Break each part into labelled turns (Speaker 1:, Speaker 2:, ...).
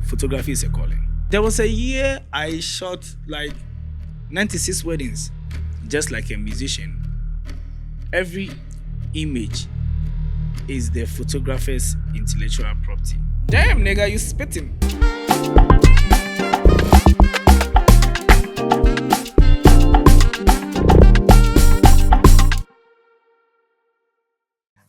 Speaker 1: photography is a calling. There was a year I shot like 96 weddings, just like a musician. Every image is the photographer's intellectual property. Damn, nigga, you spitting.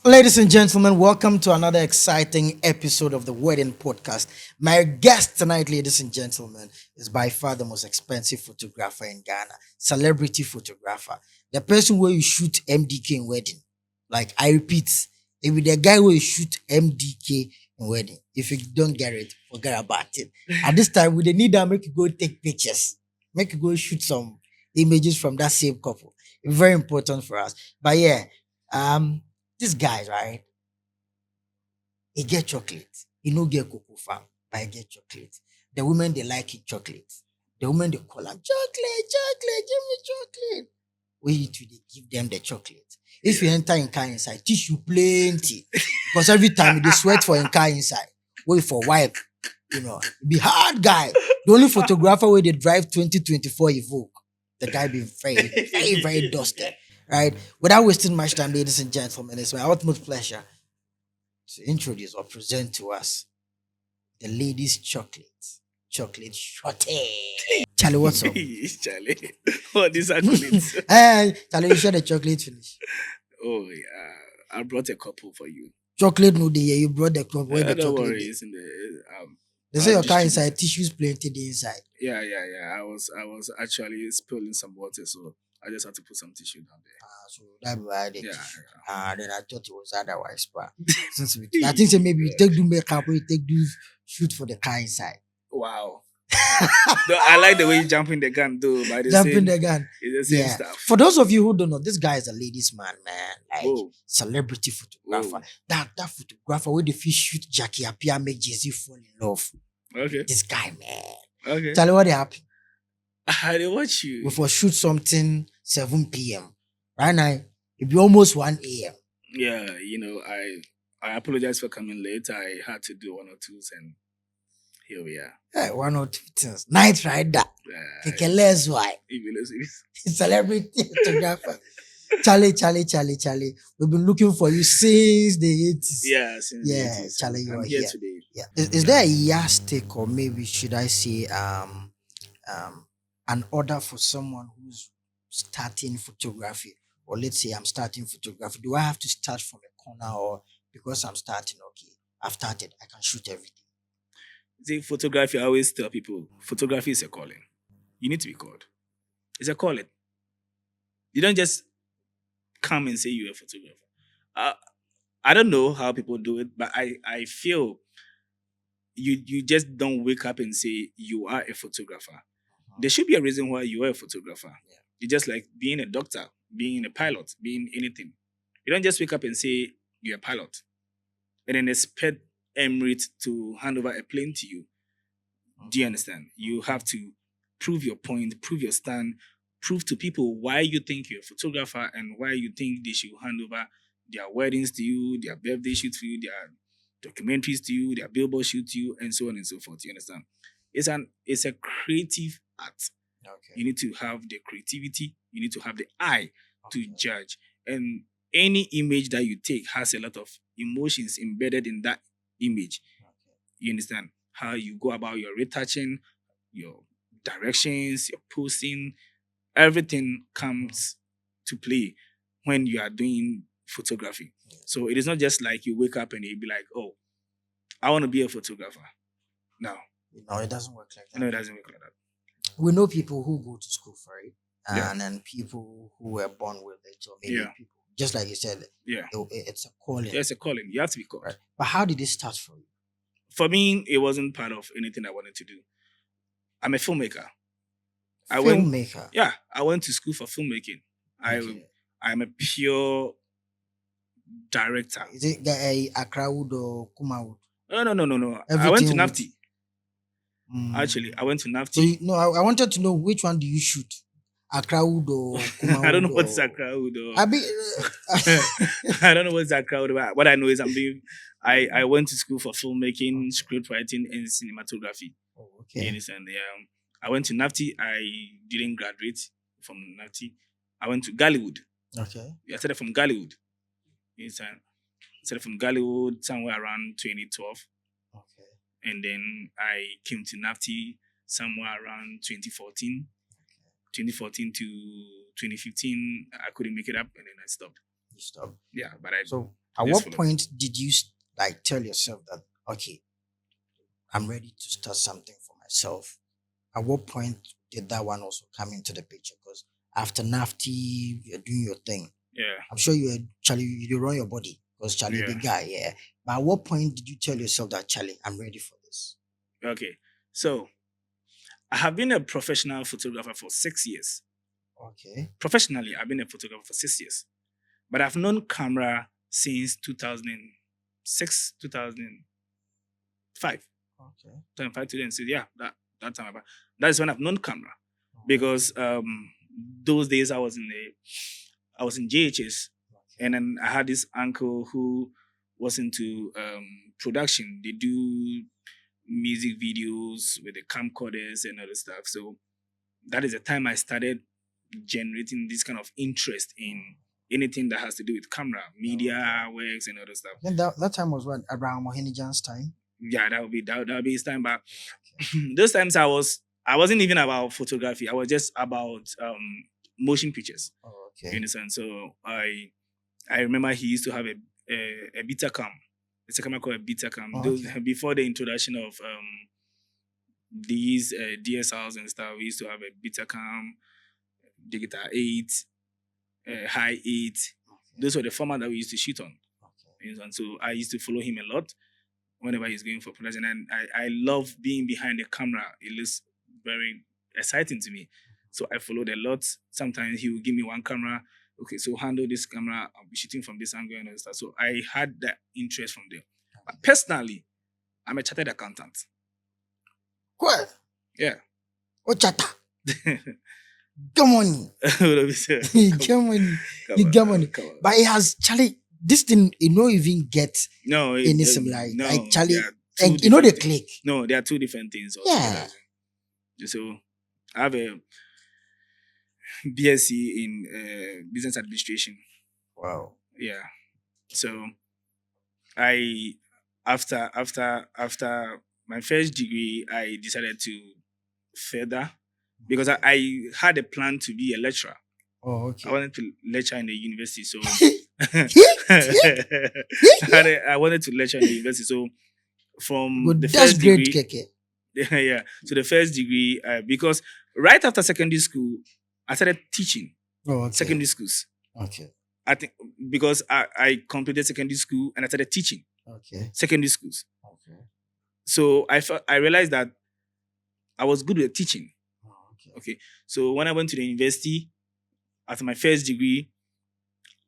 Speaker 2: Ladies and gentlemen, welcome to another exciting episode of the Wedding Podcast. My guest tonight, ladies and gentlemen, is by far the most expensive photographer in Ghana, celebrity photographer. The person where you shoot MDK in wedding. Like, I repeat, if the guy where you shoot MDK in wedding, if you don't get it, forget about it. At this time, we need to make you go take pictures, make you go shoot some images from that same couple. It's very important for us. But yeah, this guy, right? He get chocolate. He no get cocoa farm, but he get chocolate. The women, they like it chocolate. The women, they call him chocolate, give me chocolate. We to they give them the chocolate. If you enter in car inside, tissue plenty. Because every time they sweat for in car inside, wait for wipe. Be hard guy. The only photographer where they drive 2024 Evoque. The guy be very dusty. Right? Without wasting much time, ladies and gentlemen, it's my utmost pleasure to introduce or present to us the ladies' chocolate shorty. Charlie, what's up?
Speaker 1: Charlie, what is accolades?
Speaker 2: Hey, Charlie, you share the chocolate finish.
Speaker 1: Oh yeah, I brought a couple for you.
Speaker 2: Chocolate no day, you brought the cup. Where the
Speaker 1: Don't
Speaker 2: chocolate?
Speaker 1: worry, it's in the
Speaker 2: They say your car inside, tissues plenty the inside.
Speaker 1: Yeah. I was actually spilling some water, so I just had to put some tissue down there.
Speaker 2: So that be why the
Speaker 1: Yeah.
Speaker 2: tissue. Then I thought it was otherwise, but since I think so maybe you take do makeup or you take do shoot for the car inside.
Speaker 1: Wow. No, I like the way you jump in the gun, though. By the
Speaker 2: Jumping
Speaker 1: same,
Speaker 2: the gun.
Speaker 1: it's the same
Speaker 2: Yeah.
Speaker 1: stuff.
Speaker 2: For those of you who don't know, this guy is a ladies' man, man. Like
Speaker 1: Whoa.
Speaker 2: celebrity photographer.
Speaker 1: Whoa.
Speaker 2: That photographer where the fish shoot Jackie Appiah make Jay-Z fall in love.
Speaker 1: Okay.
Speaker 2: This guy, man.
Speaker 1: Okay.
Speaker 2: Tell you what happened.
Speaker 1: I didn't watch you.
Speaker 2: We for shoot something 7 p.m. Right now, it be almost 1 a.m.
Speaker 1: Yeah, I apologize for coming late. I had to do one or twos, and here we are.
Speaker 2: Hey, one or two things. Night rider. Kekelez why. Celebrity photographer. Charlie. We've been looking for you since the 80s.
Speaker 1: Yeah, since the 80s.
Speaker 2: Charlie, you
Speaker 1: I'm
Speaker 2: are
Speaker 1: here
Speaker 2: here.
Speaker 1: today.
Speaker 2: Yeah. Is there a yardstick, or maybe should I say an order for someone who's starting photography? Or let's say I'm starting photography. Do I have to start from a corner, or because I'm starting, okay, I've started, I can shoot everything?
Speaker 1: See, photography, I always tell people, photography is a calling. You need to be called. It's a calling. You don't just come and say you're a photographer. I don't know how people do it, but I feel you just don't wake up and say you are a photographer. There should be a reason why you are a photographer.
Speaker 2: Yeah.
Speaker 1: It's just like being a doctor, being a pilot, being anything. You don't just wake up and say you're a pilot and then expect Emirates to hand over a plane to you. Do you understand? You have to prove your point, prove your stand, prove to people why you think you're a photographer and why you think they should hand over their weddings to you, their birthday shoots to you, their documentaries to you, their billboard shoot to you, and so on and so forth. You understand? It's a creative art.
Speaker 2: Okay.
Speaker 1: You need to have the creativity. You need to have the eye to judge. And any image that you take has a lot of emotions embedded in that image.
Speaker 2: Okay.
Speaker 1: You understand? How you go about your retouching, your directions, your posing, everything comes to play when you are doing photography.
Speaker 2: Yeah.
Speaker 1: So it is not just like you wake up and you be like, oh, I want to be a photographer. No.
Speaker 2: No, it doesn't work like that.
Speaker 1: No, it doesn't work like that.
Speaker 2: We know people who go to school for it,
Speaker 1: Yeah.
Speaker 2: and then people who were born with it, or maybe
Speaker 1: Yeah.
Speaker 2: people, just like you said,
Speaker 1: Yeah.
Speaker 2: it's a calling.
Speaker 1: It's a calling. You have to be called.
Speaker 2: Right. But how did it start for you?
Speaker 1: For me, it wasn't part of anything I wanted to do. I'm a filmmaker. I went to school for filmmaking.
Speaker 2: Okay.
Speaker 1: I'm a pure director.
Speaker 2: Is it Accra Wood or Kumawood?
Speaker 1: No. I went to
Speaker 2: Everything
Speaker 1: NAFTI. Actually, I went to
Speaker 2: So
Speaker 1: NAFTI.
Speaker 2: I wanted to know which one do you shoot? Accra Wood or Kuma
Speaker 1: I don't know
Speaker 2: Wood
Speaker 1: what's
Speaker 2: or
Speaker 1: Accra Wood or
Speaker 2: I be
Speaker 1: I don't know what's Accra Wood. But what I know is I went to school for filmmaking, script writing, and cinematography.
Speaker 2: Oh,
Speaker 1: You
Speaker 2: okay.
Speaker 1: understand? I went to NAFTI. I didn't graduate from NAFTI. I went to Gollywood.
Speaker 2: Okay.
Speaker 1: I started from Gollywood. You understand? I started from Gollywood somewhere around 2012.
Speaker 2: Okay.
Speaker 1: And then I came to NAFTI somewhere around 2014. 2014 to 2015, I couldn't make it up, and then I stopped.
Speaker 2: You stop.
Speaker 1: Yeah, but I
Speaker 2: So at
Speaker 1: just
Speaker 2: what
Speaker 1: followed.
Speaker 2: point did you like tell yourself that okay, I'm ready to start something for myself? At what point did that one also come into the picture? Because after NAFTI, you're doing your thing.
Speaker 1: Yeah,
Speaker 2: I'm sure Charlie, you run your body because Charlie
Speaker 1: yeah.
Speaker 2: big guy, yeah. But at what point did you tell yourself that Charlie, I'm ready for this?
Speaker 1: Okay, so I have been a professional photographer for 6 years.
Speaker 2: Okay.
Speaker 1: Professionally, I've been a photographer for 6 years, but I've known camera since 2006, 2005,
Speaker 2: Okay.
Speaker 1: 2005 to then. So yeah, that time about that is when I've known camera because those days I was in JHS, and then I had this uncle who was into production. They do music videos with the camcorders and other stuff. So that is the time I started generating this kind of interest in anything that has to do with camera, media works, and other stuff.
Speaker 2: Then that time was what around Mohinijan's time.
Speaker 1: Yeah, that would be his time. But those times I wasn't even about photography. I was just about motion pictures.
Speaker 2: Oh,
Speaker 1: You
Speaker 2: okay.
Speaker 1: understand? So I remember he used to have a Betacam. It's a camera called a Betacam.
Speaker 2: Oh,
Speaker 1: Those
Speaker 2: okay.
Speaker 1: before the introduction of these DSLs and stuff, we used to have a Betacam, Digital 8, High 8. Those were the format that we used to shoot on.
Speaker 2: Okay.
Speaker 1: And so I used to follow him a lot whenever he's going for production. And I love being behind the camera. It looks very exciting to me. So I followed a lot. Sometimes he would give me one camera. Okay, so handle this camera. I'll be shooting from this angle and all stuff. So I had that interest from there. But personally, I'm a chartered accountant.
Speaker 2: Cool.
Speaker 1: Yeah.
Speaker 2: Ochata. Come on. Come on. You come on. But it has Charlie. This thing, you know, even get any similarity.
Speaker 1: No,
Speaker 2: like Charlie,
Speaker 1: they are two
Speaker 2: like, you know, the
Speaker 1: different
Speaker 2: click.
Speaker 1: things. No, there are two different things. Also.
Speaker 2: Yeah.
Speaker 1: So I have a BSc in business administration.
Speaker 2: Wow.
Speaker 1: Yeah. So I after my first degree, I decided to further because I had a plan to be a lecturer.
Speaker 2: Oh, okay.
Speaker 1: I wanted to lecture in the university, so I wanted to lecture in the university. So from
Speaker 2: Good.
Speaker 1: the
Speaker 2: That's
Speaker 1: first
Speaker 2: great,
Speaker 1: degree,
Speaker 2: Keke.
Speaker 1: yeah. So the first degree, because right after secondary school, I started teaching
Speaker 2: Oh, okay.
Speaker 1: secondary schools.
Speaker 2: Okay.
Speaker 1: I think because I completed secondary school and I started teaching
Speaker 2: Okay.
Speaker 1: secondary schools.
Speaker 2: Okay.
Speaker 1: So I realized that I was good with teaching.
Speaker 2: Oh, okay.
Speaker 1: Okay. So when I went to the university after my first degree,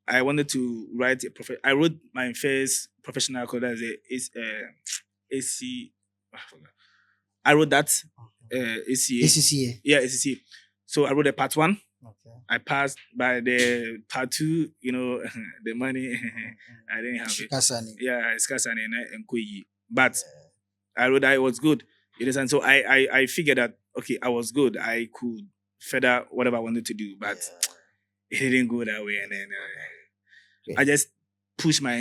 Speaker 1: I wanted to write I wrote my first professional code as AC. I wrote that ACA.
Speaker 2: ACCA.
Speaker 1: Yeah, ACCA. So I wrote a part 1.
Speaker 2: Okay.
Speaker 1: I passed by the part 2. You know, the money I didn't have it.
Speaker 2: Kasani.
Speaker 1: Yeah, it's Kasani and Koyi. But I wrote that it was good. It is, and so I figured that okay, I was good. I could further whatever I wanted to do, but it didn't go that way. And then I just pushed my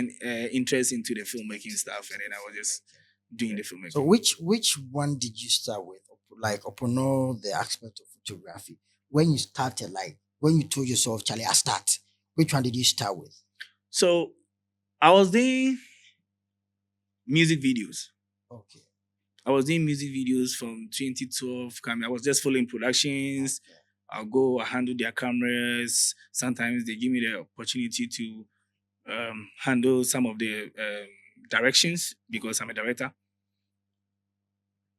Speaker 1: interest into the filmmaking stuff, and then I was just doing the filmmaking.
Speaker 2: So which one did you start with? Like upon all the aspect of photography, when you started, like when you told yourself, Charlie, I start. Which one did you start with?
Speaker 1: So I was doing music videos.
Speaker 2: Okay.
Speaker 1: I was doing music videos from 2012. I was just following productions. Okay. I'll go handle their cameras. Sometimes they give me the opportunity to handle some of the directions because I'm a director.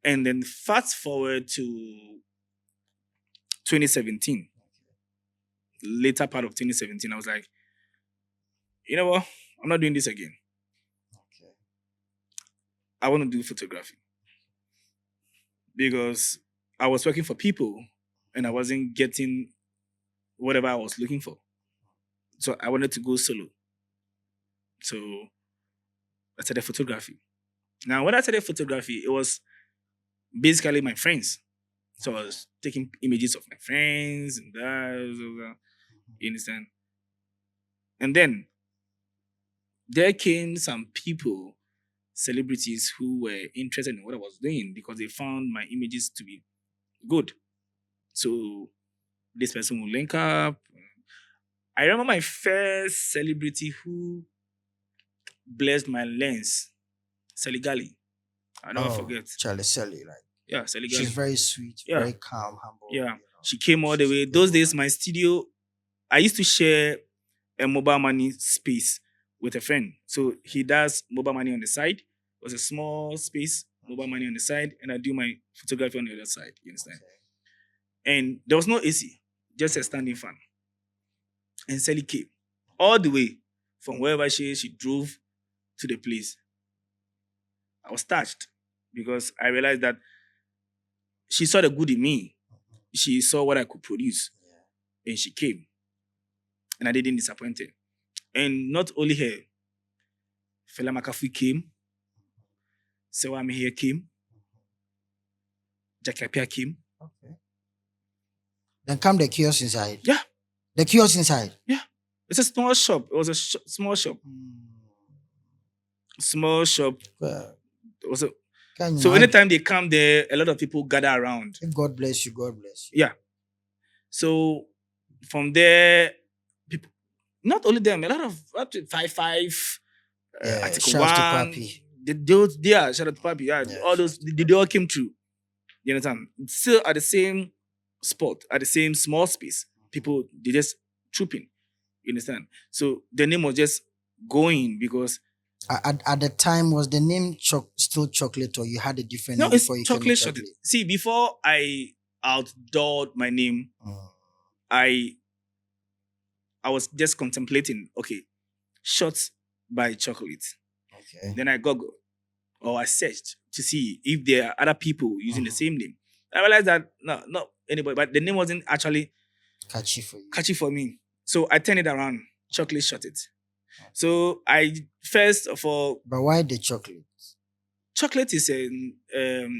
Speaker 1: And then fast forward to 2017, later part of 2017, I was like, you know what? I'm not doing this again. Okay. I want to do photography because I was working for people and I wasn't getting whatever I was looking for. So I wanted to go solo. So I started photography. Now, when I started photography, it was basically my friends. So I was taking images of my friends and that. You understand? And then there came some people, celebrities, who were interested in what I was doing because they found my images to be good. So this person will link up. I remember my first celebrity who blessed my lens, Seligali. I'll never forget.
Speaker 2: Charlie Sally, like
Speaker 1: Yeah, Seligali.
Speaker 2: she's very sweet,
Speaker 1: Yeah.
Speaker 2: very calm, humble.
Speaker 1: Yeah, she came all the way. Those days, my studio, I used to share a mobile money space with a friend. So he does mobile money on the side. It was a small space, mobile money on the side, and I do my photography on the other side. You understand? And there was no AC, just a standing fan. And Sally came all the way from wherever she is. She drove to the place. I was touched because I realized that she saw the good in me. She saw what I could produce. And she came. And I didn't disappoint her. And not only her, Fela Makafi came. Sewa Meher came. Jackie Appiah came.
Speaker 2: Okay. Then come the kiosk inside.
Speaker 1: Yeah.
Speaker 2: The kiosk inside.
Speaker 1: Yeah. It's a small shop. It was a small shop. Small shop.
Speaker 2: Well,
Speaker 1: It was a,
Speaker 2: can you
Speaker 1: so
Speaker 2: imagine?
Speaker 1: anytime they come there, a lot of people gather around.
Speaker 2: If God bless you, God bless you.
Speaker 1: Yeah. So from there, people, not only them, a lot of up to 5-5,
Speaker 2: Yeah,
Speaker 1: Article
Speaker 2: shout out to
Speaker 1: 1.
Speaker 2: Papi.
Speaker 1: Shout out to Papi. Yeah,
Speaker 2: Yeah,
Speaker 1: all those, they all came through. You understand? Still at the same spot, at the same small space. People, they just trooping. You understand? So the name was just going because
Speaker 2: At the time, was the name still chocolate, or you had a different
Speaker 1: no,
Speaker 2: name
Speaker 1: it's
Speaker 2: before you came
Speaker 1: chocolate
Speaker 2: to
Speaker 1: shot. See, before I outdoored my name, I was just contemplating, okay, shots by chocolate.
Speaker 2: Okay.
Speaker 1: Then I Googled or I searched to see if there are other people using the same name. I realized that no, not anybody, but the name wasn't actually
Speaker 2: Catchy for you.
Speaker 1: catchy for me. So I turned it around, chocolate shot it. So I first of all,
Speaker 2: But why the chocolate?
Speaker 1: chocolate is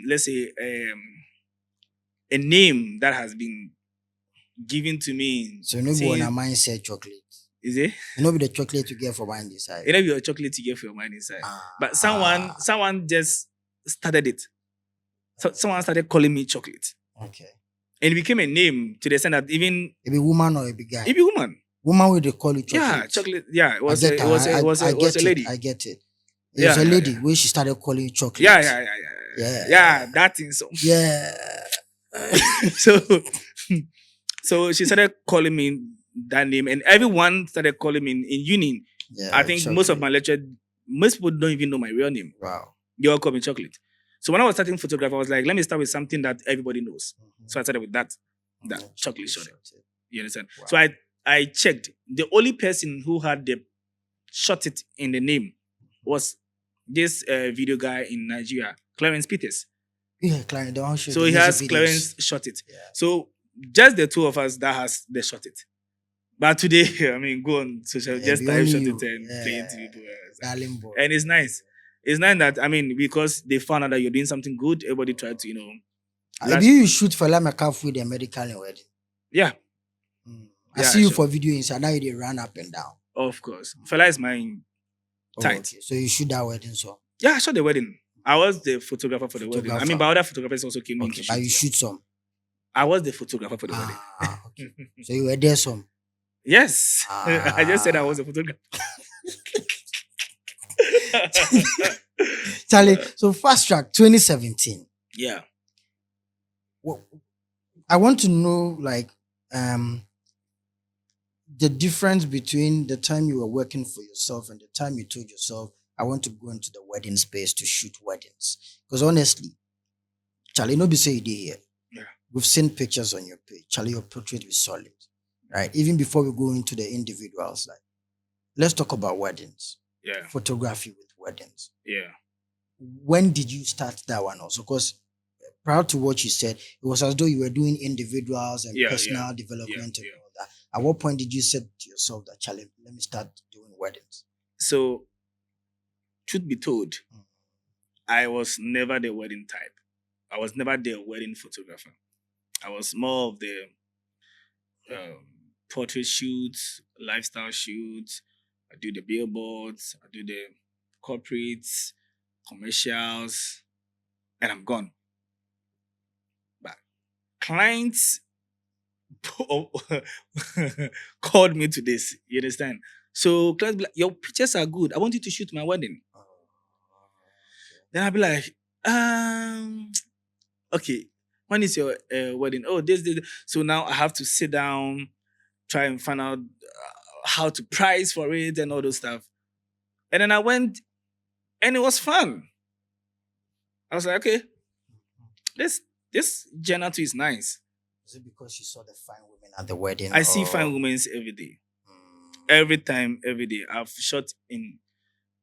Speaker 1: let's say a name that has been given to me.
Speaker 2: So nobody wanna mind say chocolate.
Speaker 1: Is it?
Speaker 2: You know, be the chocolate you get for mind inside.
Speaker 1: It may be a chocolate to get for your mind inside. But someone just started it. So someone started calling me chocolate.
Speaker 2: Okay.
Speaker 1: And it became a name to the extent that even
Speaker 2: It be woman or it be guy.
Speaker 1: it be woman.
Speaker 2: Woman will they call it chocolate.
Speaker 1: Yeah, chocolate. Yeah, it was
Speaker 2: I
Speaker 1: a,
Speaker 2: get
Speaker 1: it was
Speaker 2: that.
Speaker 1: a, it was a,
Speaker 2: I
Speaker 1: it was
Speaker 2: get
Speaker 1: a lady.
Speaker 2: it. I get it.
Speaker 1: Yeah,
Speaker 2: It was a
Speaker 1: yeah,
Speaker 2: lady
Speaker 1: yeah.
Speaker 2: where she started calling it chocolate.
Speaker 1: Yeah, that thing. So
Speaker 2: Yeah.
Speaker 1: so so she started calling me that name, and everyone started calling me in uni.
Speaker 2: Yeah,
Speaker 1: I think most of my lecture, most people don't even know my real name.
Speaker 2: Wow.
Speaker 1: They all call me chocolate. So when I was starting photography, I was like, let me start with something that everybody knows. So I started with that chocolate shot. You understand?
Speaker 2: Wow.
Speaker 1: So I checked. The only person who had the shot it in the name was this video guy in Nigeria, Clarence Peters.
Speaker 2: Yeah, Clarence. Don't show
Speaker 1: So
Speaker 2: the
Speaker 1: he has
Speaker 2: music videos.
Speaker 1: Clarence shot it.
Speaker 2: Yeah.
Speaker 1: So just the two of us that has the shot it. But today, I mean, go on social,
Speaker 2: Yeah,
Speaker 1: just
Speaker 2: be
Speaker 1: type
Speaker 2: only
Speaker 1: shot
Speaker 2: you.
Speaker 1: it and play it
Speaker 2: Yeah.
Speaker 1: to people.
Speaker 2: Darling boy.
Speaker 1: And it's nice. It's nice that, I mean, because they found out that you're doing something good, everybody tried to,
Speaker 2: Maybe you shoot for like a with a medical wedding.
Speaker 1: Yeah,
Speaker 2: I
Speaker 1: Yeah,
Speaker 2: see you
Speaker 1: sure.
Speaker 2: for video inside. Now they run up and down.
Speaker 1: of course. Fela is my tight.
Speaker 2: Okay. So you shoot that wedding song.
Speaker 1: Yeah, I shot the wedding. I was the photographer for the wedding. I mean,
Speaker 2: Photographer.
Speaker 1: but other photographers also came in
Speaker 2: Okay,
Speaker 1: to
Speaker 2: but you
Speaker 1: shoot.
Speaker 2: shoot some.
Speaker 1: I was the photographer for the wedding.
Speaker 2: Okay. So you were there some.
Speaker 1: Yes. I just said I was a photographer.
Speaker 2: Charlie, so Fast Track 2017.
Speaker 1: Yeah.
Speaker 2: I want to know like the difference between the time you were working for yourself and the time you told yourself, I want to go into the wedding space to shoot weddings. Because honestly, Charlie, nobody say you did here.
Speaker 1: Yeah.
Speaker 2: We've seen pictures on your page. Charlie, your portrait is solid. Right? Even before we go into the individuals, like let's talk about weddings.
Speaker 1: Yeah.
Speaker 2: Photography with weddings.
Speaker 1: Yeah.
Speaker 2: When did you start that one also? Because prior to what you said, it was as though you were doing individuals and
Speaker 1: Yeah,
Speaker 2: personal
Speaker 1: yeah,
Speaker 2: development and
Speaker 1: yeah.
Speaker 2: all that. At what point did you say to yourself that, Charlie, let me start doing weddings?
Speaker 1: So, truth be told,
Speaker 2: Mm.
Speaker 1: I was never the wedding type. I was never the wedding photographer. I was more of the um, portrait shoots, lifestyle shoots. I do the billboards, I do the corporates, commercials, and I'm gone. But clients called me to this. You understand? So clients be like, your pictures are good. I want you to shoot my wedding.
Speaker 2: Oh,
Speaker 1: Then I'll be like, okay, when is your wedding? Oh, this. So now I have to sit down, try and find out how to price for it and all those stuff. And then I went, and it was fun. I was like, okay, this this journal too is nice.
Speaker 2: is it because you saw the fine women at the wedding?
Speaker 1: I see
Speaker 2: or-
Speaker 1: fine women every day,
Speaker 2: Mm.
Speaker 1: every time, every day. I've shot in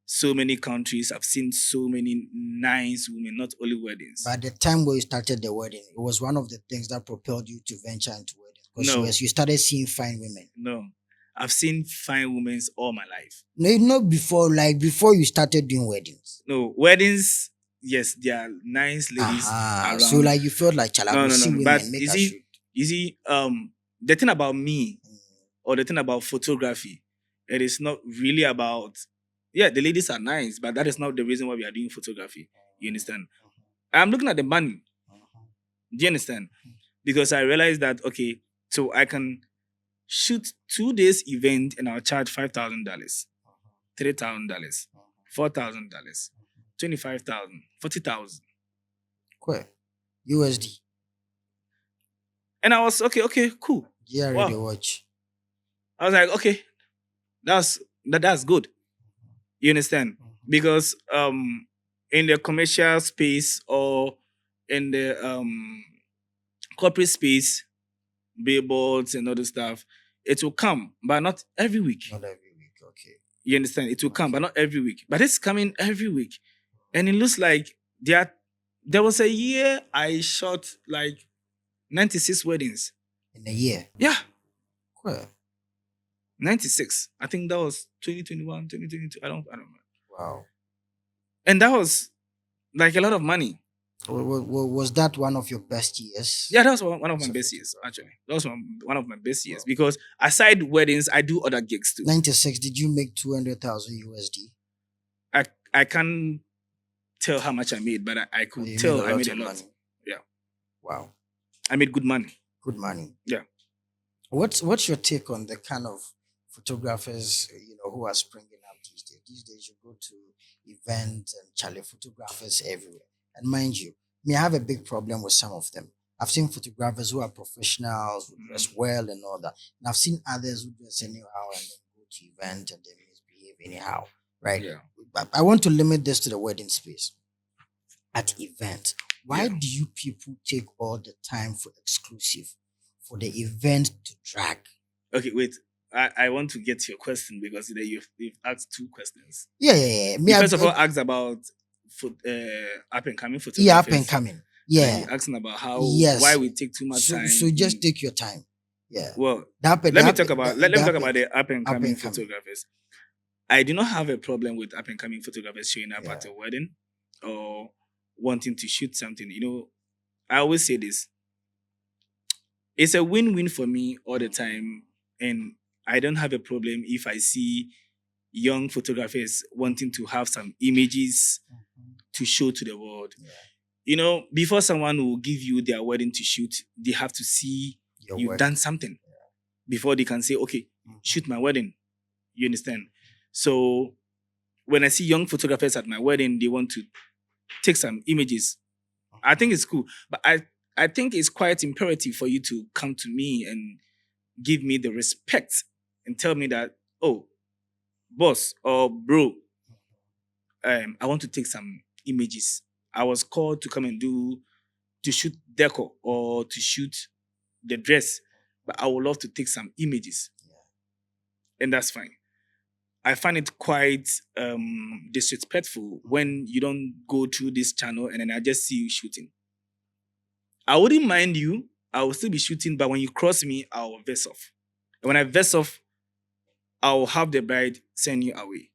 Speaker 1: so many countries. I've seen so many nice women, not only weddings.
Speaker 2: By the time where you started the wedding, it was one of the things that propelled you to venture into wedding. Because
Speaker 1: No.
Speaker 2: you started seeing fine women.
Speaker 1: No, I've seen fine women all my life.
Speaker 2: No, not before, like before you started doing weddings.
Speaker 1: No, weddings, yes, there are nice ladies around.
Speaker 2: So like you felt like, Chala,
Speaker 1: No,
Speaker 2: we
Speaker 1: no,
Speaker 2: see
Speaker 1: no, no.
Speaker 2: women,
Speaker 1: But
Speaker 2: make
Speaker 1: you
Speaker 2: a
Speaker 1: see,
Speaker 2: shoot.
Speaker 1: you see, the thing about me
Speaker 2: Mm.
Speaker 1: or the thing about photography, it is not really about. Yeah, the ladies are nice, but that is not the reason why we are doing photography. You understand? I'm looking at the money. Do you understand? Because I realized that okay, so I can shoot 2 days event and I'll charge $5,000, $3,000, $4,000, 25,000, 40,000.
Speaker 2: Cool. USD.
Speaker 1: And I was okay, cool.
Speaker 2: Yeah,
Speaker 1: Wow.
Speaker 2: ready watch.
Speaker 1: I was like, okay, that's good. You understand? Because in the commercial space or in the corporate space, billboards and other stuff, it will come, but not every week.
Speaker 2: Not every week, okay.
Speaker 1: You understand? It will come, but not every week. But it's coming every week. And it looks like there was a year I shot like 96 weddings.
Speaker 2: In a year.
Speaker 1: Yeah,
Speaker 2: Cool.
Speaker 1: 96. I think that was 2021, 2022. I don't know.
Speaker 2: Wow.
Speaker 1: And that was like a lot of money.
Speaker 2: Was that one of your best years?
Speaker 1: Yeah, that was one of my
Speaker 2: So
Speaker 1: best years,
Speaker 2: 55.
Speaker 1: actually. That was one of my best years
Speaker 2: Wow.
Speaker 1: because aside weddings, I do other gigs too.
Speaker 2: 96, did you make 200,000 USD?
Speaker 1: I can't tell how much I made, but I could
Speaker 2: You
Speaker 1: tell
Speaker 2: made
Speaker 1: I made a
Speaker 2: of
Speaker 1: lot.
Speaker 2: money.
Speaker 1: Yeah.
Speaker 2: Wow.
Speaker 1: I made good money.
Speaker 2: Good money.
Speaker 1: Yeah.
Speaker 2: What's your take on the kind of photographers who are springing up these days? These days you go to events and Charlie photographers everywhere. And mind you, me, I have a big problem with some of them. I've seen photographers who are professionals, who dress well and all that. And I've seen others who dress anyhow and then go to event and then misbehave anyhow. Right?
Speaker 1: Yeah.
Speaker 2: But I want to limit this to the wedding space. At event, why
Speaker 1: Yeah.
Speaker 2: do you people take all the time for exclusive, for the event to drag?
Speaker 1: Okay, wait. I want to get to your question because you've asked 2 questions.
Speaker 2: Yeah. Me,
Speaker 1: You
Speaker 2: I-
Speaker 1: first of
Speaker 2: I-
Speaker 1: all asked about up and coming photographers.
Speaker 2: yeah, up and coming.
Speaker 1: And
Speaker 2: Yeah.
Speaker 1: you're asking about how
Speaker 2: Yes.
Speaker 1: why we take too much
Speaker 2: So,
Speaker 1: time.
Speaker 2: so just
Speaker 1: in-
Speaker 2: take your time. Yeah.
Speaker 1: well,
Speaker 2: That,
Speaker 1: let me talk about let me talk about the up and coming
Speaker 2: and coming.
Speaker 1: photographers. I do not have a problem with up and coming photographers showing up at
Speaker 2: Yeah.
Speaker 1: a wedding or wanting to shoot something. I always say this. It's a win-win for me all the time, and I don't have a problem if I see young photographers wanting to have some images to show to the world.
Speaker 2: Yeah.
Speaker 1: Before someone will give you their wedding to shoot, they have to see
Speaker 2: Your
Speaker 1: you've
Speaker 2: work.
Speaker 1: done something before they can say, okay, shoot my wedding. You understand? So when I see young photographers at my wedding, they want to take some images. I think it's cool. But I think it's quite imperative for you to come to me and give me the respect and tell me that, oh, boss or bro, I want to take some images. I was called to come and to shoot decor or to shoot the dress, but I would love to take some images. And that's fine. I find it quite disrespectful when you don't go through this channel and then I just see you shooting. I wouldn't mind you. I will still be shooting, but when you cross me, I'll vex off. And when I vest off, I'll have the bride send you away.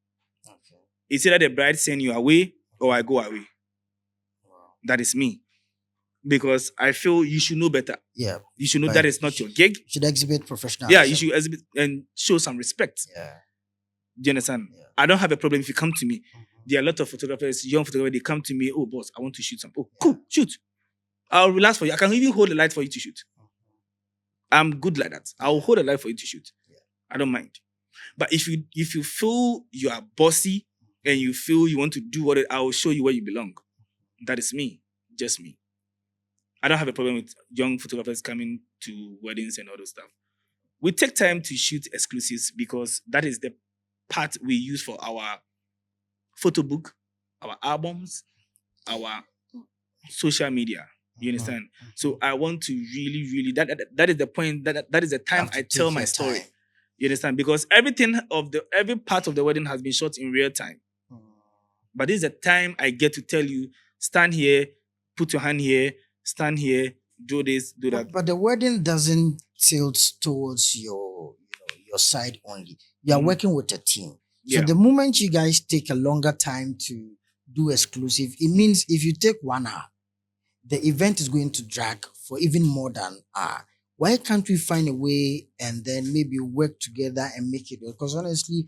Speaker 2: Okay.
Speaker 1: It's either the bride send you away or I go away.
Speaker 2: Wow.
Speaker 1: That is me. Because I feel you should know better.
Speaker 2: Yeah.
Speaker 1: You should know
Speaker 2: But
Speaker 1: that is not your gig.
Speaker 2: You should exhibit professionalism.
Speaker 1: Yeah, you should exhibit and show some respect.
Speaker 2: Yeah.
Speaker 1: Do you understand?
Speaker 2: Yeah.
Speaker 1: I don't have a problem if you come to me.
Speaker 2: Mhm.
Speaker 1: There are a lot of photographers, young photographers, they come to me, oh, boss, I want to shoot some. Oh, cool, shoot. I'll relax for you. I can even hold the light for you to shoot. I'm good like that. I'll hold a light for you to shoot.
Speaker 2: Yeah.
Speaker 1: I don't mind. But if you feel you are bossy and you feel you want to do what I will show you where you belong. That is me. Just me. I don't have a problem with young photographers coming to weddings and all those stuff. We take time to shoot exclusives because that is the part we use for our photo book, our albums, our social media. You understand? So I want to really that is the point that is the time I tell my story.
Speaker 2: Time.
Speaker 1: You understand? Because every part of the wedding has been shot in real time. But this is the time I get to tell you, stand here, put your hand here, stand here, do this, do that.
Speaker 2: But the wedding doesn't tilt towards your side only. You are working with a team. So the moment you guys take a longer time to do exclusive, it means if you take 1 hour, the event is going to drag for even more than an hour. Why can't we find a way and then maybe work together and make it? Because honestly,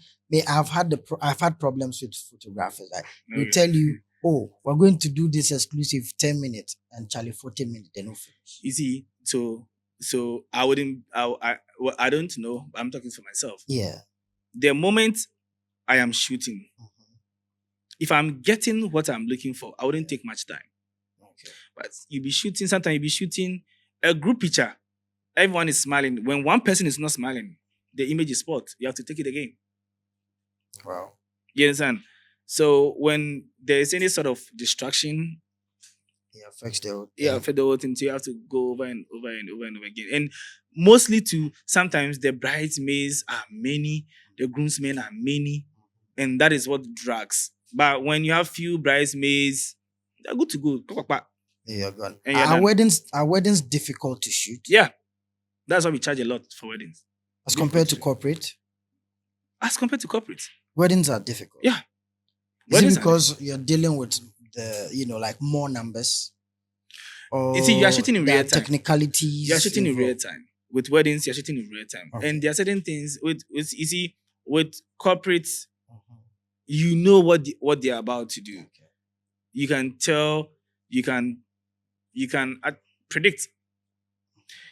Speaker 2: I've had problems with photographers. They tell you, oh, we're going to do this exclusive 10 minutes and Charlie 40 minutes, then we'll finish.
Speaker 1: You see, so I don't know. I'm talking for myself.
Speaker 2: Yeah.
Speaker 1: The moment I am shooting, if I'm getting what I'm looking for, I wouldn't take much time.
Speaker 2: Okay.
Speaker 1: But sometimes you'll be shooting a group picture. Everyone is smiling. When one person is not smiling, the image is spoiled. You have to take it again.
Speaker 2: Wow.
Speaker 1: You understand? So when there is any sort of distraction,
Speaker 2: affects the whole
Speaker 1: affect the whole thing. So you have to go over and over and over and over again. And mostly sometimes the bridesmaids are many, the groomsmen are many, and that is what drags. But when you have few bridesmaids, they're good to go.
Speaker 2: You're gone.
Speaker 1: Are
Speaker 2: weddings difficult to shoot?
Speaker 1: Yeah. That's why we charge a lot for weddings.
Speaker 2: As compared to corporate?
Speaker 1: As compared to corporate.
Speaker 2: Weddings are difficult.
Speaker 1: Yeah.
Speaker 2: Is it because you're dealing with more numbers? Or
Speaker 1: you see, you are shooting in real time.
Speaker 2: Technicalities.
Speaker 1: You are shooting in real time. With weddings, you're shooting in real time.
Speaker 2: Okay.
Speaker 1: And there are certain things with corporates, you know what they're about to do.
Speaker 2: Okay.
Speaker 1: You can tell, you can predict.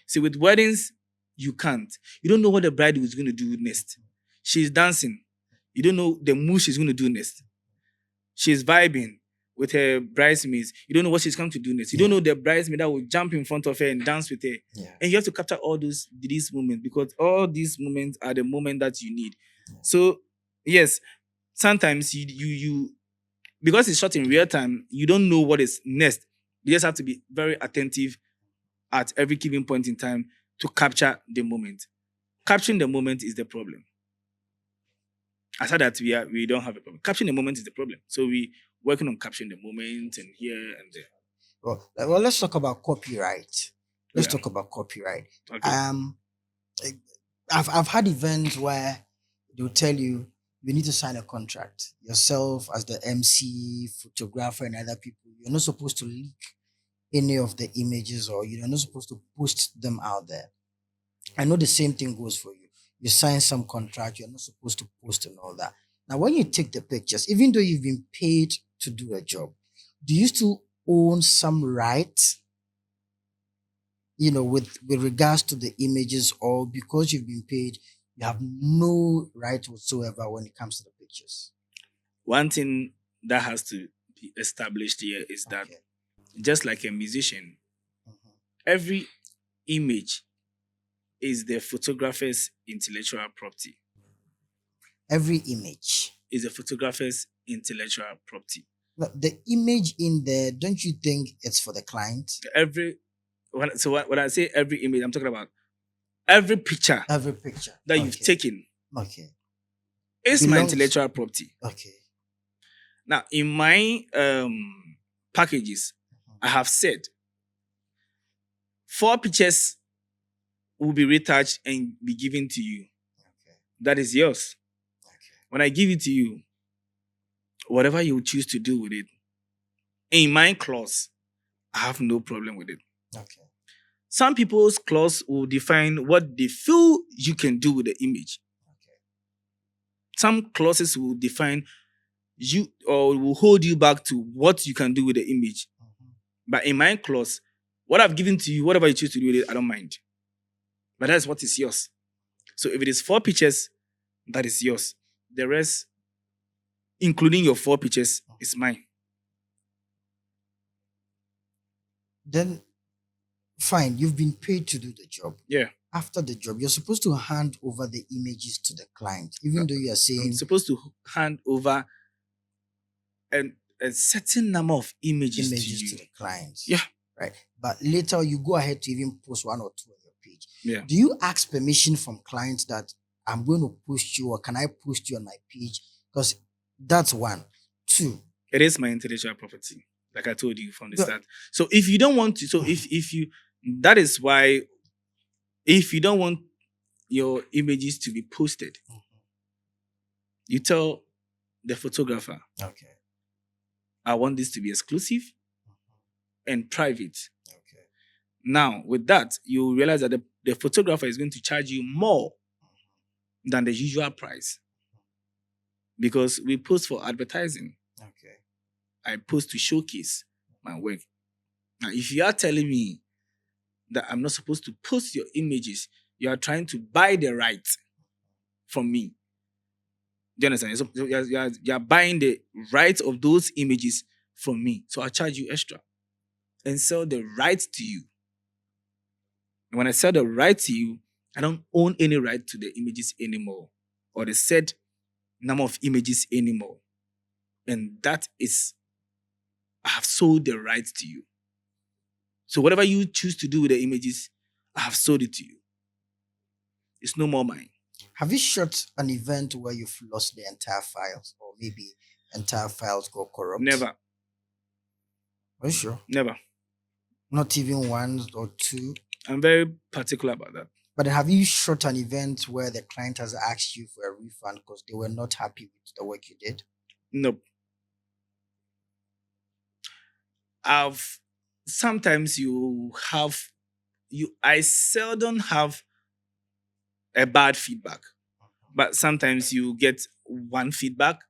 Speaker 1: See, with weddings, you can't. You don't know what the bride is going to do next. She's dancing. You don't know the move she's going to do next. She's vibing with her bridesmaids. You don't know what she's going to do next. You don't know the bridesmaid that will jump in front of her and dance with her.
Speaker 2: Yeah.
Speaker 1: And you have to capture all these moments because all these moments are the moment that you need. So, yes, sometimes you because it's shot in real time, you don't know what is next. You just have to be very attentive at every given point in time to capture the moment. Capturing the moment is the problem. Aside that we don't have a problem. Capturing the moment is the problem. So we working on capturing the moment and here and there.
Speaker 2: Well, let's talk about copyright. Talk about copyright.
Speaker 1: Okay.
Speaker 2: I've had events where they'll tell you need to sign a contract. Yourself as the MC, photographer, and other people, you're not supposed to leak any of the images or you're not supposed to post them out there. I know the same thing goes for you. You sign some contract, you're not supposed to post and all that. Now, when you take the pictures, even though you've been paid to do a job, do you still own some rights, with regards to the images, or because you've been paid, you have no right whatsoever when it comes to the pictures?
Speaker 1: One thing that has to be established here is that just like a musician, every image is the photographer's intellectual property.
Speaker 2: Every image
Speaker 1: is a photographer's intellectual property.
Speaker 2: The image in there, don't you think it's for the client?
Speaker 1: When I say every image, I'm talking about every picture.
Speaker 2: Every picture
Speaker 1: that you've taken.
Speaker 2: Okay.
Speaker 1: It's my intellectual property.
Speaker 2: Okay.
Speaker 1: Now, in my packages, I have said 4 pictures will be retouched and be given to you.
Speaker 2: Okay.
Speaker 1: That is yours.
Speaker 2: Okay.
Speaker 1: When I give it to you, whatever you choose to do with it, in my clause, I have no problem with it.
Speaker 2: Okay.
Speaker 1: Some people's clause will define what they feel you can do with the image.
Speaker 2: Okay.
Speaker 1: Some clauses will define you or will hold you back to what you can do with the image.
Speaker 2: Mhm.
Speaker 1: But in my clause, what I've given to you, whatever you choose to do with it, I don't mind. But that's what is yours. So if it is 4 pictures, that is yours. The rest, including your 4 pictures, is mine.
Speaker 2: Then, fine, you've been paid to do the job.
Speaker 1: Yeah.
Speaker 2: After the job, you're supposed to hand over the images to the client, even though you are saying
Speaker 1: I'm supposed to hand over a certain number of images to you.
Speaker 2: to the client.
Speaker 1: Yeah.
Speaker 2: Right. But later you go ahead to even post 1 or 2 on your page.
Speaker 1: Yeah.
Speaker 2: Do you ask permission from clients that I'm going to post you, or can I post you on my page? Because that's 1. 2.
Speaker 1: It is my intellectual property, like I told you from the
Speaker 2: Yeah.
Speaker 1: start. So if you don't want to, so if you, that is why, if you don't want your images to be posted, you tell the photographer,
Speaker 2: Okay.
Speaker 1: I want this to be exclusive and private.
Speaker 2: Okay.
Speaker 1: Now, with that, you realize that the photographer is going to charge you more than the usual price because we post for advertising.
Speaker 2: Okay.
Speaker 1: I post to showcase my work. Now, if you are telling me that I'm not supposed to post your images, you are trying to buy the right from me. Do you understand? So you are buying the right of those images from me. So I charge you extra and sell the right to you. And when I sell the right to you, I don't own any right to the images anymore or the said number of images anymore. And that is, I have sold the right to you. So whatever you choose to do with the images, I have sold it to you. It's no more mine.
Speaker 2: Have you shot an event where you've lost the entire files, or maybe entire files go corrupt?
Speaker 1: Never.
Speaker 2: Are you sure?
Speaker 1: Never.
Speaker 2: Not even 1 or 2?
Speaker 1: I'm very particular about that.
Speaker 2: But have you shot an event where the client has asked you for a refund because they were not happy with the work you did?
Speaker 1: Nope. Sometimes I seldom have a bad feedback, but sometimes you get one feedback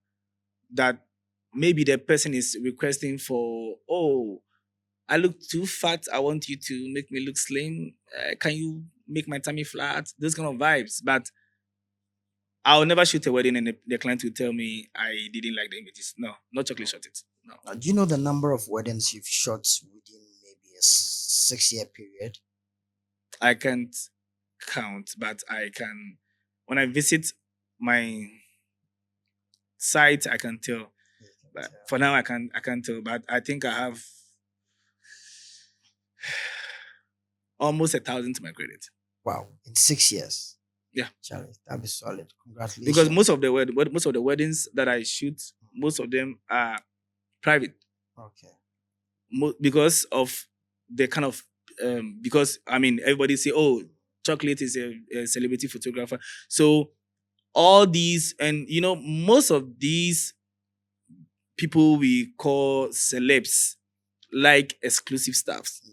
Speaker 1: that maybe the person is requesting for, oh, I look too fat, I want you to make me look slim. Can you make my tummy flat? Those kind of vibes. But I'll never shoot a wedding and the client will tell me I didn't like the images. No, not chocolate shot it. No.
Speaker 2: Do you know the number of weddings you've shot within maybe a 6-year period?
Speaker 1: I can't count, but I can. When I visit my site, I can tell. But for now, I can't tell. But I think I have almost 1,000 to my credit.
Speaker 2: Wow, in 6 years.
Speaker 1: Yeah,
Speaker 2: Charlie, that'd be solid. Congratulations.
Speaker 1: because most of the weddings that I shoot, most of them are private.
Speaker 2: Okay.
Speaker 1: Because of the kind of because I mean everybody say, oh, Chocolate is a celebrity photographer. So all these, and most of these people we call celebs like exclusive stuff.
Speaker 2: Yeah.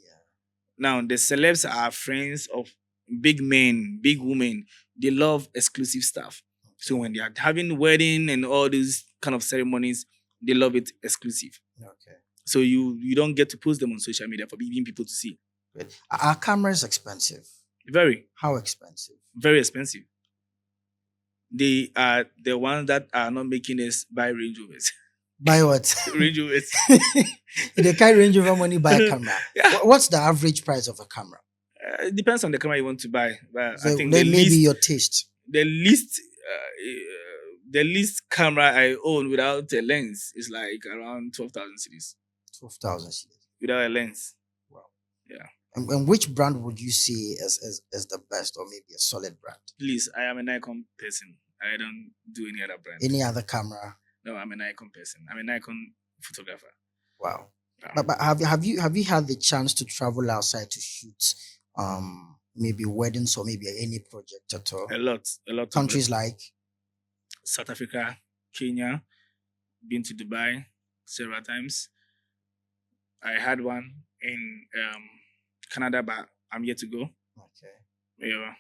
Speaker 1: Now the celebs are friends of big men, big women. They love exclusive stuff. So when they are having wedding and all these kind of ceremonies, they love it exclusive.
Speaker 2: Okay.
Speaker 1: So you don't get to post them on social media for even people to see.
Speaker 2: Great. Are cameras expensive?
Speaker 1: Very.
Speaker 2: How expensive?
Speaker 1: Very expensive. They are the ones that are not making us buy Range Rovers.
Speaker 2: Buy what?
Speaker 1: Range Rovers.
Speaker 2: They can't Range Rover money, buy a camera.
Speaker 1: Yeah.
Speaker 2: What's the average price of a camera?
Speaker 1: It depends on the camera you want to buy. But
Speaker 2: So
Speaker 1: I think
Speaker 2: maybe your taste.
Speaker 1: the least camera I own without a lens is like around 12,000 cedis.
Speaker 2: 12,000 cedis.
Speaker 1: Without a lens.
Speaker 2: Wow.
Speaker 1: Yeah.
Speaker 2: And which brand would you see as the best, or maybe a solid brand?
Speaker 1: Please, I am a Nikon person. I don't do any other brand.
Speaker 2: Any other camera?
Speaker 1: No, I'm a Nikon person. I'm a Nikon photographer.
Speaker 2: Wow.
Speaker 1: Yeah.
Speaker 2: But have you had the chance to travel outside to shoot maybe weddings or maybe any project at all?
Speaker 1: A lot of
Speaker 2: Countries
Speaker 1: them.
Speaker 2: like
Speaker 1: South Africa, Kenya, been to Dubai several times. I had one in Canada, but I'm yet to go.
Speaker 2: okay,
Speaker 1: Yeah.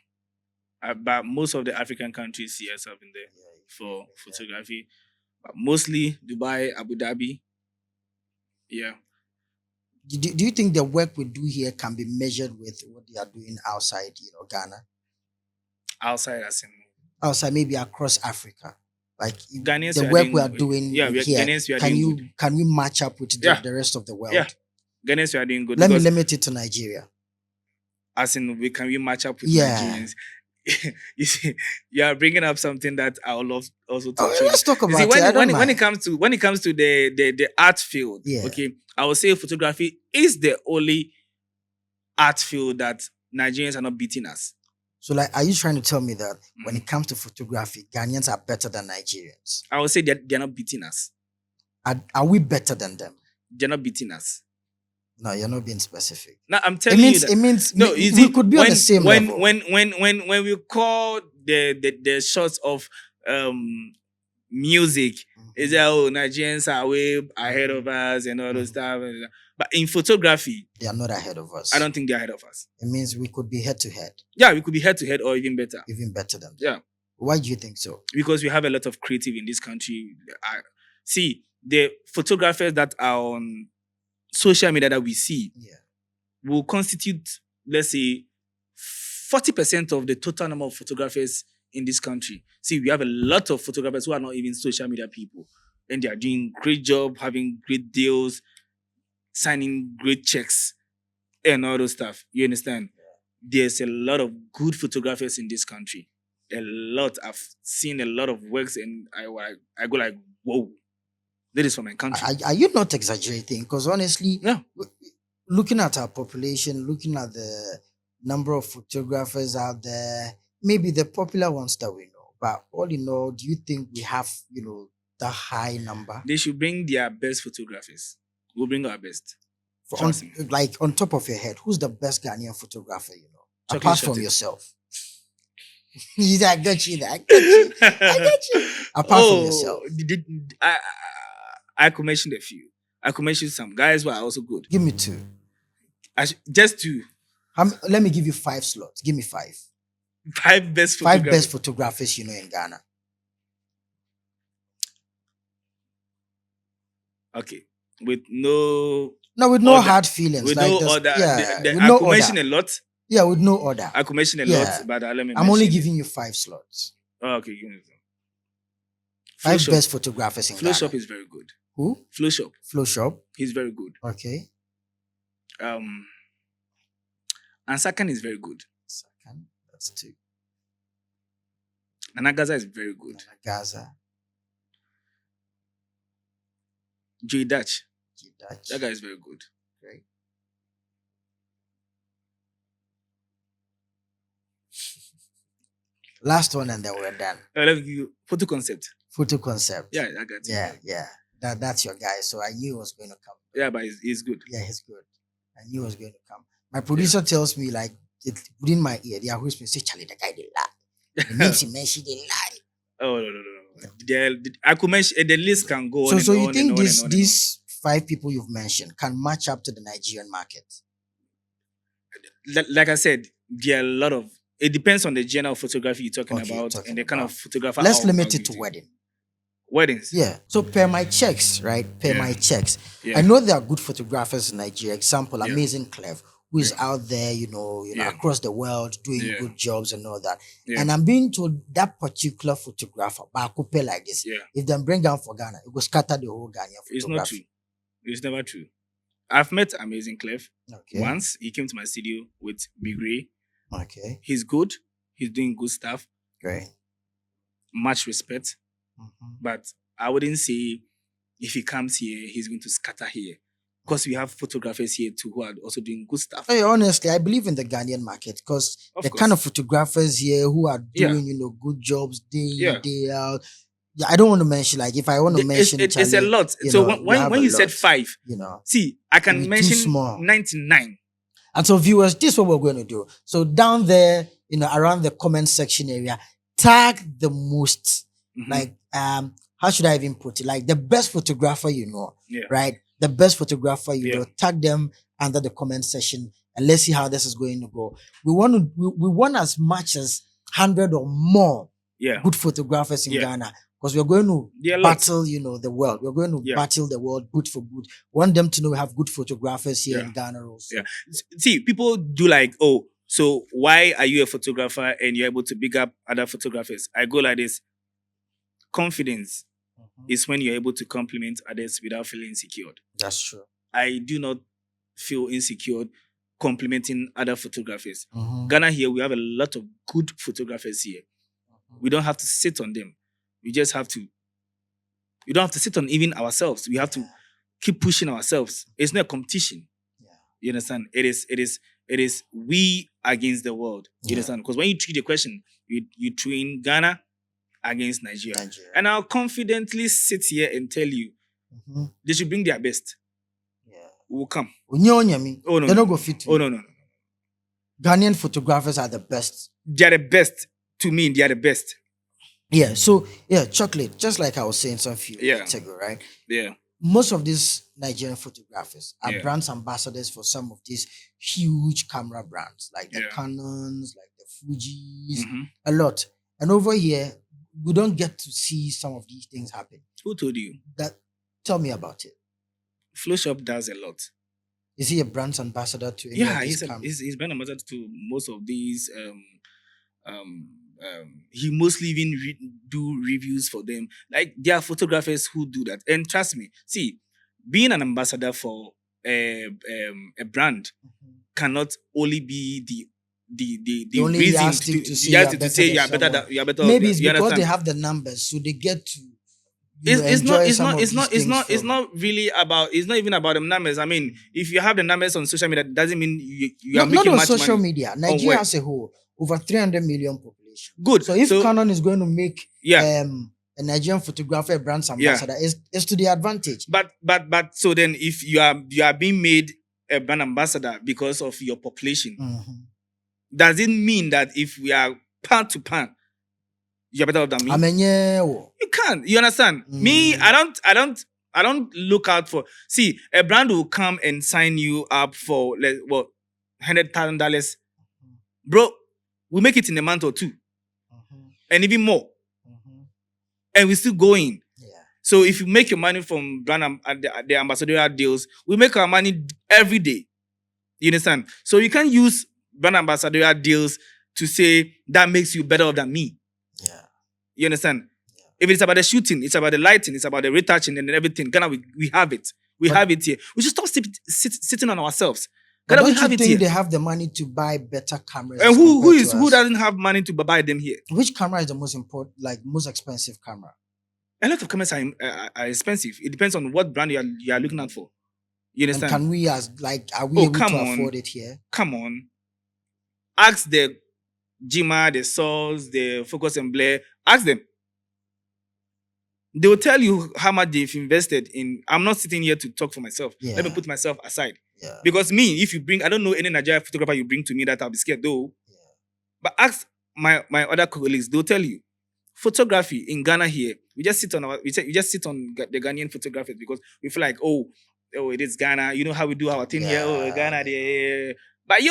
Speaker 1: But most of the African countries, yes, I've been there
Speaker 2: yeah,
Speaker 1: for photography. But mostly Dubai, Abu Dhabi. Yeah.
Speaker 2: do you think the work we do here can be measured with what they are doing outside, Ghana?
Speaker 1: Outside, as in
Speaker 2: Outside, maybe across Africa. Like
Speaker 1: Ghanaians,
Speaker 2: the
Speaker 1: we are
Speaker 2: work we
Speaker 1: doing
Speaker 2: are doing
Speaker 1: yeah,
Speaker 2: here,
Speaker 1: Ghanaians, we are
Speaker 2: can
Speaker 1: doing
Speaker 2: you
Speaker 1: good.
Speaker 2: can we match up with
Speaker 1: Yeah.
Speaker 2: the rest of the world?
Speaker 1: Yeah. Ghanaians, we are doing good.
Speaker 2: Let me
Speaker 1: because
Speaker 2: limit it to Nigeria.
Speaker 1: as in we match up with
Speaker 2: Yeah.
Speaker 1: Nigerians. You see, you are bringing up something that I would love also to
Speaker 2: Oh,
Speaker 1: show you.
Speaker 2: let's talk
Speaker 1: You
Speaker 2: about
Speaker 1: see,
Speaker 2: it. I don't
Speaker 1: when
Speaker 2: mind.
Speaker 1: it comes to the art field,
Speaker 2: Yeah.
Speaker 1: okay, I would say photography is the only art field that Nigerians are not beating us.
Speaker 2: So, like, are you trying to tell me that when it comes to photography, Ghanaians are better than Nigerians?
Speaker 1: I would say they're not beating us.
Speaker 2: Are we better than them?
Speaker 1: They're not beating us.
Speaker 2: No, you're not being specific.
Speaker 1: Now I'm telling you that
Speaker 2: It means
Speaker 1: no,
Speaker 2: we
Speaker 1: you see,
Speaker 2: could be on the same level.
Speaker 1: when we call the shots of music, is that Nigerians are way ahead of us and all those stuff. But in photography,
Speaker 2: They are not ahead of us.
Speaker 1: I don't think they're ahead of us.
Speaker 2: It means we could be head to head,
Speaker 1: Yeah, we could be head to head or even better.
Speaker 2: even better than them.
Speaker 1: Yeah,
Speaker 2: Why do you think so?
Speaker 1: because we have a lot of creative in this country. See, the photographers that are on social media that we see
Speaker 2: Yeah.
Speaker 1: will constitute, let's say, 40% of the total number of photographers in this country. See, we have a lot of photographers who are not even social media people, and they are doing great job, having great deals, signing great checks, and all those stuff. You understand? There's a lot of good photographers in this country. A lot. I've seen a lot of works, and I go like, whoa, that is from my country.
Speaker 2: Are you not exaggerating? Because honestly,
Speaker 1: Yeah.
Speaker 2: looking at our population, looking at the number of photographers out there, maybe the popular ones that we know, but all in all, do you think we have, that high number?
Speaker 1: They should bring their best photographers. We'll bring our best.
Speaker 2: Like on top of your head, who's the best Ghanaian photographer you know?
Speaker 1: Chocolate
Speaker 2: Apart from
Speaker 1: Shotty.
Speaker 2: yourself. I got you. I got you. Apart from yourself.
Speaker 1: I could mention a few. I could mention some guys who are also good.
Speaker 2: Give me two.
Speaker 1: Just two.
Speaker 2: Let me give you 5 slots. Give me 5.
Speaker 1: 5 best
Speaker 2: 5
Speaker 1: photographers.
Speaker 2: best photographers you know in Ghana.
Speaker 1: Okay. With no
Speaker 2: with no hard feelings.
Speaker 1: With
Speaker 2: like
Speaker 1: no
Speaker 2: this-
Speaker 1: order.
Speaker 2: Yeah,
Speaker 1: I
Speaker 2: with no
Speaker 1: could
Speaker 2: order.
Speaker 1: mention a lot.
Speaker 2: Yeah, with no order.
Speaker 1: I could mention a
Speaker 2: Yeah.
Speaker 1: lot, but let me
Speaker 2: I'm only
Speaker 1: mention-
Speaker 2: giving you 5 slots.
Speaker 1: Oh, okay, give me some.
Speaker 2: 5
Speaker 1: Flowshop.
Speaker 2: best photographers in Ghana.
Speaker 1: Flowshop is very good.
Speaker 2: Who?
Speaker 1: Flowshop.
Speaker 2: Flow Shop.
Speaker 1: He's very good.
Speaker 2: Okay.
Speaker 1: And second is very good.
Speaker 2: Second. That's 2.
Speaker 1: Anagaza is very good.
Speaker 2: Gaza.
Speaker 1: Joey Dutch.
Speaker 2: Dutch.
Speaker 1: That guy is very good.
Speaker 2: Great. Last one and then we're done.
Speaker 1: Let me give you photo concept.
Speaker 2: Photo concept.
Speaker 1: Yeah, that guy.
Speaker 2: Yeah. That's your guy. So I knew he was going to come.
Speaker 1: Yeah, but he's good.
Speaker 2: Yeah, he's good. I knew he was going to come. My producer tells me, like, within my ear, they are whispering, say, Charlie, the guy, they lie. The names he mentioned, they lie.
Speaker 1: Oh, no. I could mention, the list can go on.
Speaker 2: So
Speaker 1: and
Speaker 2: you
Speaker 1: on
Speaker 2: think
Speaker 1: and on and on and on.
Speaker 2: these 5 people you've mentioned can match up to the Nigerian market?
Speaker 1: Like I said, there are a lot of, it depends on the genre of photography you're talking
Speaker 2: Okay,
Speaker 1: about
Speaker 2: talking
Speaker 1: and the kind
Speaker 2: about.
Speaker 1: of photographer.
Speaker 2: Let's
Speaker 1: I'll
Speaker 2: limit
Speaker 1: be
Speaker 2: it to
Speaker 1: doing.
Speaker 2: wedding.
Speaker 1: Weddings.
Speaker 2: Yeah. So per my checks, right? My checks.
Speaker 1: Yeah.
Speaker 2: I know there are good photographers in Nigeria. Example,
Speaker 1: Yeah.
Speaker 2: Amazing Clef, who is out there,
Speaker 1: Yeah.
Speaker 2: across the world doing
Speaker 1: Yeah.
Speaker 2: good jobs and all that.
Speaker 1: Yeah.
Speaker 2: And I'm being told that particular photographer, Bakupe like this,
Speaker 1: Yeah.
Speaker 2: if them bring down for Ghana, it will scatter the whole Ghanaian photography.
Speaker 1: It's not true. It's never true. I've met Amazing Clef.
Speaker 2: Okay.
Speaker 1: Once he came to my studio with Big Ray.
Speaker 2: Okay.
Speaker 1: He's good. He's doing good stuff.
Speaker 2: Great.
Speaker 1: Much respect.
Speaker 2: Mhm.
Speaker 1: But I wouldn't say if he comes here, he's going to scatter here. Because we have photographers here too who are also doing good stuff.
Speaker 2: Hey, honestly, I believe in the Ghanaian market because
Speaker 1: Of
Speaker 2: the
Speaker 1: course.
Speaker 2: kind of photographers here who are
Speaker 1: Yeah.
Speaker 2: doing, good jobs day
Speaker 1: Yeah.
Speaker 2: in, day out. Yeah, I don't want to mention, like, if I want to mention
Speaker 1: It's a
Speaker 2: Charlie,
Speaker 1: lot.
Speaker 2: you
Speaker 1: So
Speaker 2: know, you
Speaker 1: when
Speaker 2: have
Speaker 1: when
Speaker 2: a
Speaker 1: you said
Speaker 2: lot.
Speaker 1: 5, see, I
Speaker 2: It'll
Speaker 1: can
Speaker 2: be too
Speaker 1: mention
Speaker 2: small.
Speaker 1: 99.
Speaker 2: And so, viewers, this is what we're going to do. So down there, around the comment section area, tag the most, like, how should I even put it? Like the best photographer right? The best photographer tag them under the comment section, and let's see how this is going to go. We want as much as 100 or more good photographers in Ghana, because we're going to battle, the world. We're going to battle the world good for good. Want them to know we have good photographers here in Ghana also.
Speaker 1: Yeah. See, people do like, oh, so why are you a photographer and you're able to big up other photographers? I go like this. Confidence is when you're able to compliment others without feeling insecure.
Speaker 2: That's true.
Speaker 1: I do not feel insecure complimenting other photographers. Ghana here, we have a lot of good photographers here. We don't have to sit on them. We don't have to sit on even ourselves. We have to keep pushing ourselves. It's not a competition. You understand? It is we against the world. You understand? Because when you treat the question, you train Ghana against Nigeria. And I'll confidently sit here and tell you, they should bring their best. We'll come.
Speaker 2: Oh, no. They're not
Speaker 1: go
Speaker 2: fit.
Speaker 1: Oh, no.
Speaker 2: Ghanaian photographers are the best.
Speaker 1: They are the best. To me, they are the best.
Speaker 2: Yeah, so, chocolate, just like I was saying some few minutes ago, right?
Speaker 1: Yeah.
Speaker 2: Most of these Nigerian photographers are brand ambassadors for some of these huge camera brands, like the Canons, like the Fujis, a lot. And over here, we don't get to see some of these things happen.
Speaker 1: Who told you?
Speaker 2: Tell me about it.
Speaker 1: Flowshop does a lot.
Speaker 2: Is he a brand ambassador to any of these cameras?
Speaker 1: He's brand ambassador to most of these. He mostly even do reviews for them. Like, there are photographers who do that. And trust me, see, being an ambassador for a brand cannot only be the
Speaker 2: only
Speaker 1: reason
Speaker 2: to say
Speaker 1: you are better.
Speaker 2: Maybe it's because they have the numbers, so they get to.
Speaker 1: It's not really about. It's not even about the numbers. I mean, if you have the numbers on social media, doesn't mean you are making much money.
Speaker 2: Not on social media. Nigeria as a whole, over 300 million population.
Speaker 1: Good.
Speaker 2: So if Canon is going to make a Nigerian photographer brand ambassador, is to the advantage.
Speaker 1: But so then, if you are being made a brand ambassador because of your population, does it mean that if we are pan to pan, you're better off than me? You can't. You understand? Me, I don't look out for. See, a brand will come and sign you up for $100,000, bro. We make it in a month or two, and even more, and we're still going. So if you make your money from brand the ambassadorial deals, we make our money every day. You understand? So you can't use brand ambassadorial deals to say that makes you better off than me. You understand? If it's about the shooting, it's about the lighting, it's about the retouching and everything. Ghana, we have it. We have it here. We should stop sitting on ourselves.
Speaker 2: Ghana, don't you think they have the money to buy better cameras?
Speaker 1: And who doesn't have money to buy them here?
Speaker 2: Which camera is the most important, like most expensive camera?
Speaker 1: A lot of cameras are expensive. It depends on what brand you are looking out for. You understand?
Speaker 2: And can we are we able to afford it here?
Speaker 1: Come on. Ask the Jima, the Source, the Focus and Blare. Ask them. They will tell you how much they've invested in. I'm not sitting here to talk for myself. Let me put myself aside. Because me, if you bring, I don't know any Nigerian photographer you bring to me that I'll be scared though. But ask my other colleagues, they'll tell you. Photography in Ghana here, we just sit on the Ghanaian photographers because we feel like, oh, it is Ghana. You know how we do our thing here. Oh, Ghana there. But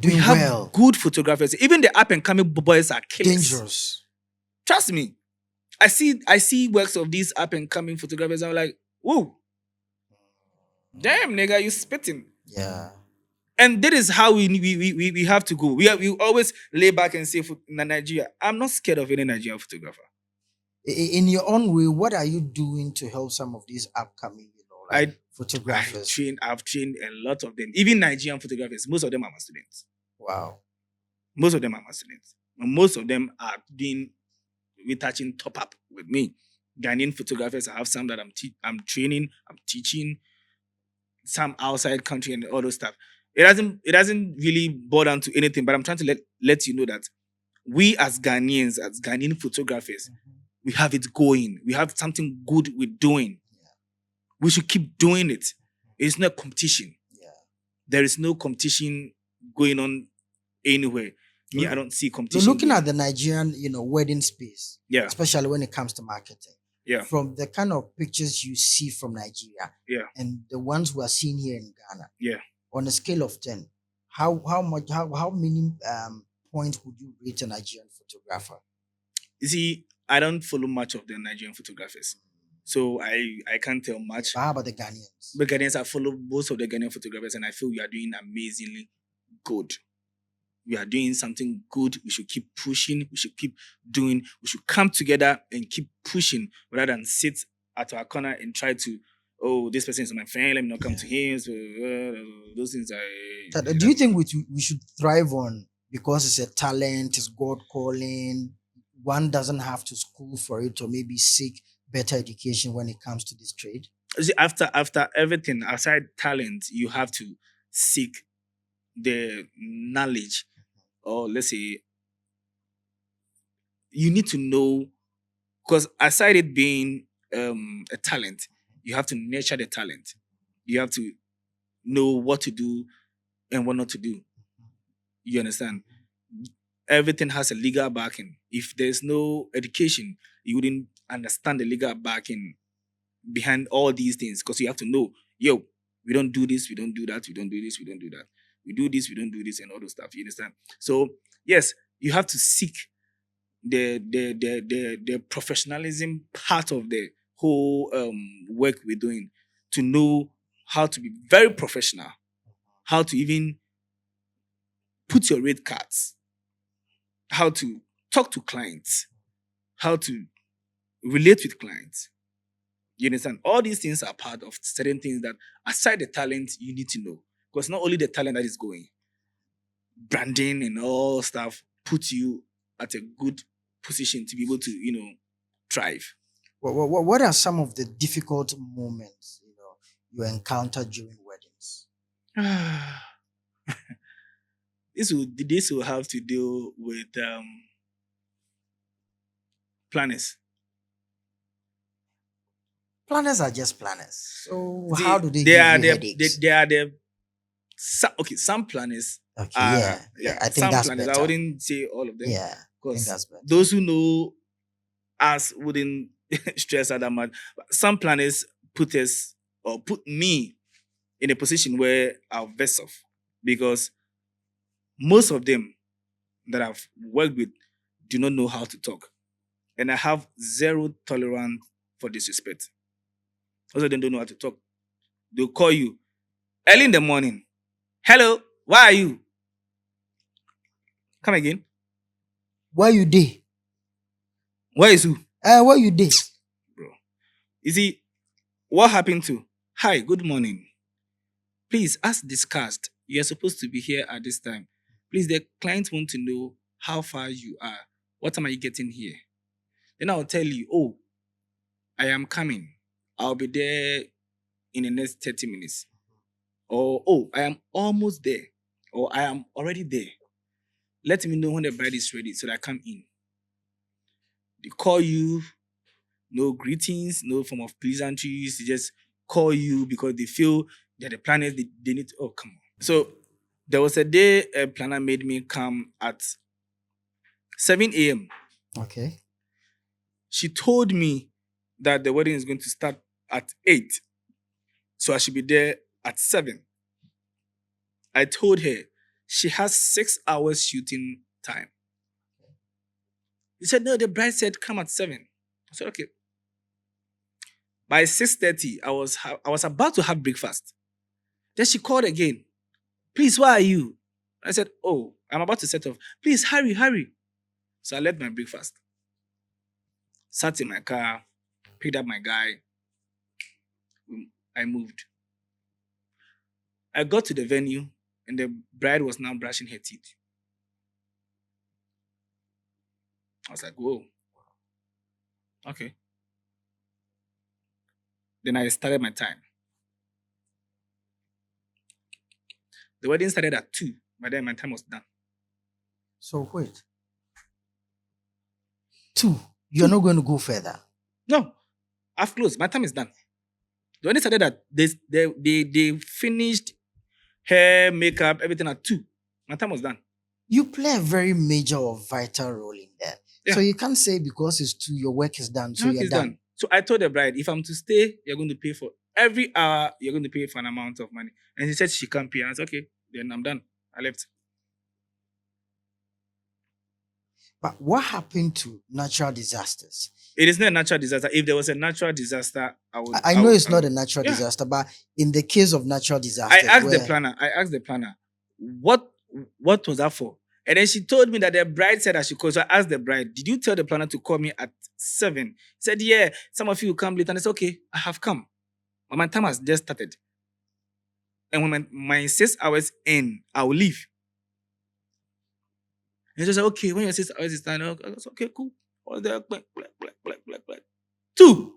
Speaker 2: we
Speaker 1: have good photographers. Even the up and coming boys are killers.
Speaker 2: Dangerous.
Speaker 1: Trust me. I see works of these up and coming photographers. I'm like, whoa, damn nigga, you spitting.
Speaker 2: Yeah.
Speaker 1: And that is how we have to go. We always lay back and say, for Nigeria, I'm not scared of any Nigerian photographer.
Speaker 2: In your own way, what are you doing to help some of these upcoming, photographers?
Speaker 1: I've trained a lot of them. Even Nigerian photographers, most of them are my students.
Speaker 2: Wow.
Speaker 1: Most of them are my students. And most of them are doing retouching top up with me. Ghanaian photographers, I have some that I'm training, I'm teaching, some outside country and all those stuff. It doesn't really boil down to anything, but I'm trying to let you know that we as Ghanaians, as Ghanaian photographers, we have it going. We have something good we're doing. We should keep doing it. It's not competition. There is no competition going on anywhere. Me, I don't see competition.
Speaker 2: Looking at the Nigerian, wedding space,
Speaker 1: Yeah.
Speaker 2: especially when it comes to marketing,
Speaker 1: Yeah.
Speaker 2: from the kind of pictures you see from Nigeria,
Speaker 1: Yeah.
Speaker 2: and the ones we are seeing here in Ghana,
Speaker 1: Yeah.
Speaker 2: on a scale of 10, how many points would you rate a Nigerian photographer?
Speaker 1: You see, I don't follow much of the Nigerian photographers, so I can't tell much.
Speaker 2: But how about the Ghanaians?
Speaker 1: The Ghanaians, I follow most of the Ghanaian photographers, and I feel we are doing amazingly good. We are doing something good. We should keep pushing. We should keep doing. We should come together and keep pushing rather than sit at our corner and try to, oh, this person is my friend. Let me not come to him. So those things are.
Speaker 2: Do you think we should thrive on, because it's a talent, it's God calling? One doesn't have to school for it, or maybe seek better education when it comes to this trade?
Speaker 1: See, after everything aside talent, you have to seek the knowledge, or let's say you need to know, because aside it being a talent, you have to nurture the talent. You have to know what to do and what not to do. You understand? Everything has a legal backing. If there's no education, you wouldn't understand the legal backing behind all these things, because you have to know, we don't do this, we don't do that, we don't do this, we don't do that. We do this, we don't do this, and all those stuff. You understand? So yes, you have to seek the professionalism part of the whole work we're doing, to know how to be very professional, how to even put your rate cards, how to talk to clients, how to relate with clients. You understand? All these things are part of certain things that, aside the talent, you need to know. Because not only the talent that is going, branding and all stuff puts you at a good position to be able to, thrive.
Speaker 2: What are some of the difficult moments you encounter during weddings?
Speaker 1: This will have to deal with planners.
Speaker 2: Planners are just planners. So
Speaker 1: See,
Speaker 2: how do they
Speaker 1: they
Speaker 2: give
Speaker 1: are
Speaker 2: you
Speaker 1: the,
Speaker 2: headaches?
Speaker 1: they are the some planners.
Speaker 2: Okay,
Speaker 1: are,
Speaker 2: I think
Speaker 1: some
Speaker 2: that's
Speaker 1: planners.
Speaker 2: better.
Speaker 1: I wouldn't say all of them.
Speaker 2: Yeah, I think
Speaker 1: because
Speaker 2: that's better.
Speaker 1: those who know us wouldn't stress out that much. But some planners put us, or put me, in a position where I'll vex off, because most of them that I've worked with do not know how to talk, and I have zero tolerance for disrespect. Also, they don't know how to talk. They'll call you early in the morning. Hello, where are you? Come again.
Speaker 2: Where you dey?
Speaker 1: Where is who?
Speaker 2: Where you dey?
Speaker 1: Bro. You see, what happened to? Hi, good morning. Please, as discussed, you're supposed to be here at this time. Please, the client want to know how far you are. What time are you getting here? Then I'll tell you, oh, I am coming. I'll be there in the next 30 minutes. Or, oh, I am almost there. Or I am already there. Let me know when the bride is ready so that I come in. They call you, no greetings, no form of pleasantries. They just call you because they feel they're the planners. They need to, oh, come on. So there was a day a planner made me come at 7 a.m.
Speaker 2: Okay.
Speaker 1: She told me that the wedding is going to start at 8. So I should be there at 7. I told her she has 6 hours shooting time. He said, no, the bride said come at 7. I said, okay. By 6:30, I was about to have breakfast. Then she called again. Please, where are you? I said, oh, I'm about to set off. Please, hurry, hurry. So I left my breakfast. Sat in my car, picked up my guy. I moved. I got to the venue, and the bride was now brushing her teeth. I was like, whoa. Okay. Then I started my time. The wedding started at 2. By then, my time was done.
Speaker 2: So wait. 2. You're not going to go further?
Speaker 1: No. I've closed. My time is done. The wedding started at, they finished hair, makeup, everything at 2. My time was done.
Speaker 2: You play a very major or vital role in that.
Speaker 1: Yeah.
Speaker 2: So you can't say because it's 2, your work is done, so
Speaker 1: Work
Speaker 2: you're
Speaker 1: is
Speaker 2: done.
Speaker 1: So I told the bride, if I'm to stay, you're going to pay for every hour. You're going to pay for an amount of money. And she said she can't pay. And I said, okay, then I'm done. I left.
Speaker 2: But what happened to natural disasters?
Speaker 1: It is not a natural disaster. If there was a natural disaster, I would.
Speaker 2: I know it's not a natural
Speaker 1: yeah.
Speaker 2: disaster, but in the case of natural
Speaker 1: I
Speaker 2: disasters,
Speaker 1: asked the planner, what was that for? And then she told me that the bride said I should call. So I asked the bride, did you tell the planner to call me at 7? He said, yeah, some of you will come late. And I said, okay, I have come. But my time has just started. And when my 6 hours in, I will leave. And she said, okay, when your 6 hours is done, I said, okay, cool. All there, black. 2.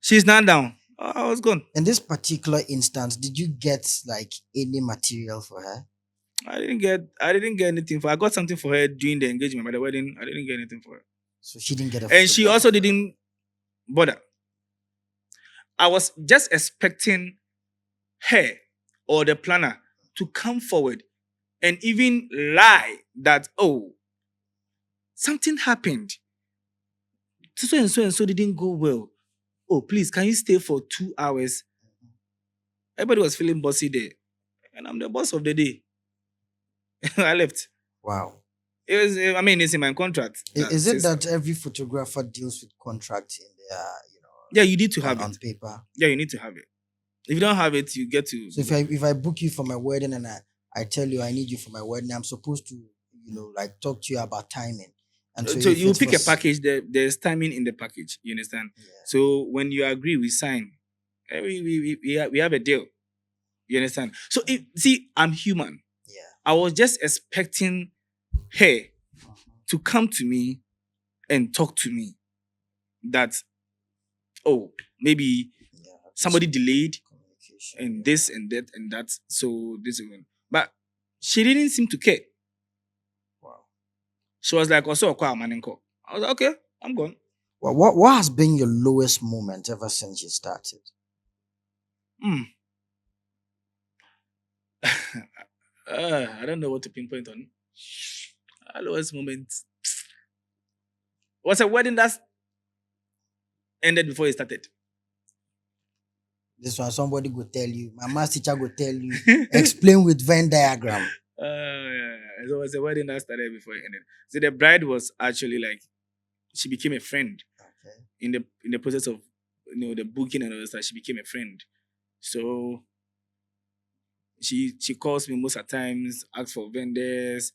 Speaker 1: She's not down. I was gone.
Speaker 2: In this particular instance, did you get like any material for her?
Speaker 1: I didn't get anything for her. I got something for her during the engagement, but the wedding, I didn't get anything for her.
Speaker 2: So she didn't get a
Speaker 1: And she also didn't bother. I was just expecting her or the planner to come forward and even lie that, oh, something happened. So and so didn't go well. Oh, please, can you stay for 2 hours? Everybody was feeling bossy there. And I'm the boss of the day. I left.
Speaker 2: Wow.
Speaker 1: It was, I mean, it's in my contract.
Speaker 2: Is it that every photographer deals with contracts in their,
Speaker 1: yeah, you need to have
Speaker 2: on
Speaker 1: it.
Speaker 2: paper? Yeah,
Speaker 1: you need to have it. If you don't have it, you get to.
Speaker 2: So if I book you for my wedding and I tell you I need you for my wedding, I'm supposed to, like talk to you about timing. And
Speaker 1: so you pick a package. There's timing in the package. You understand? Yeah. So when you agree, we sign. We have a deal. You understand? So see, I'm human.
Speaker 2: Yeah.
Speaker 1: I was just expecting her to come to me and talk to me. That, oh, maybe somebody delayed and this and that and that. So this is one. But she didn't seem to care.
Speaker 2: Wow.
Speaker 1: She was like, also, I was like, okay, I'm gone.
Speaker 2: Well, what has been your lowest moment ever since you started?
Speaker 1: I don't know what to pinpoint on. Lowest moment was a wedding that ended before it started.
Speaker 2: This one, somebody go tell you. My math teacher go tell you. Explain with Venn diagram.
Speaker 1: Yeah. It was a wedding that started before it ended. So the bride was actually like, she became a friend. Okay. In the process of the booking and all that stuff, she became a friend. So she calls me most of the times, asks for vendors.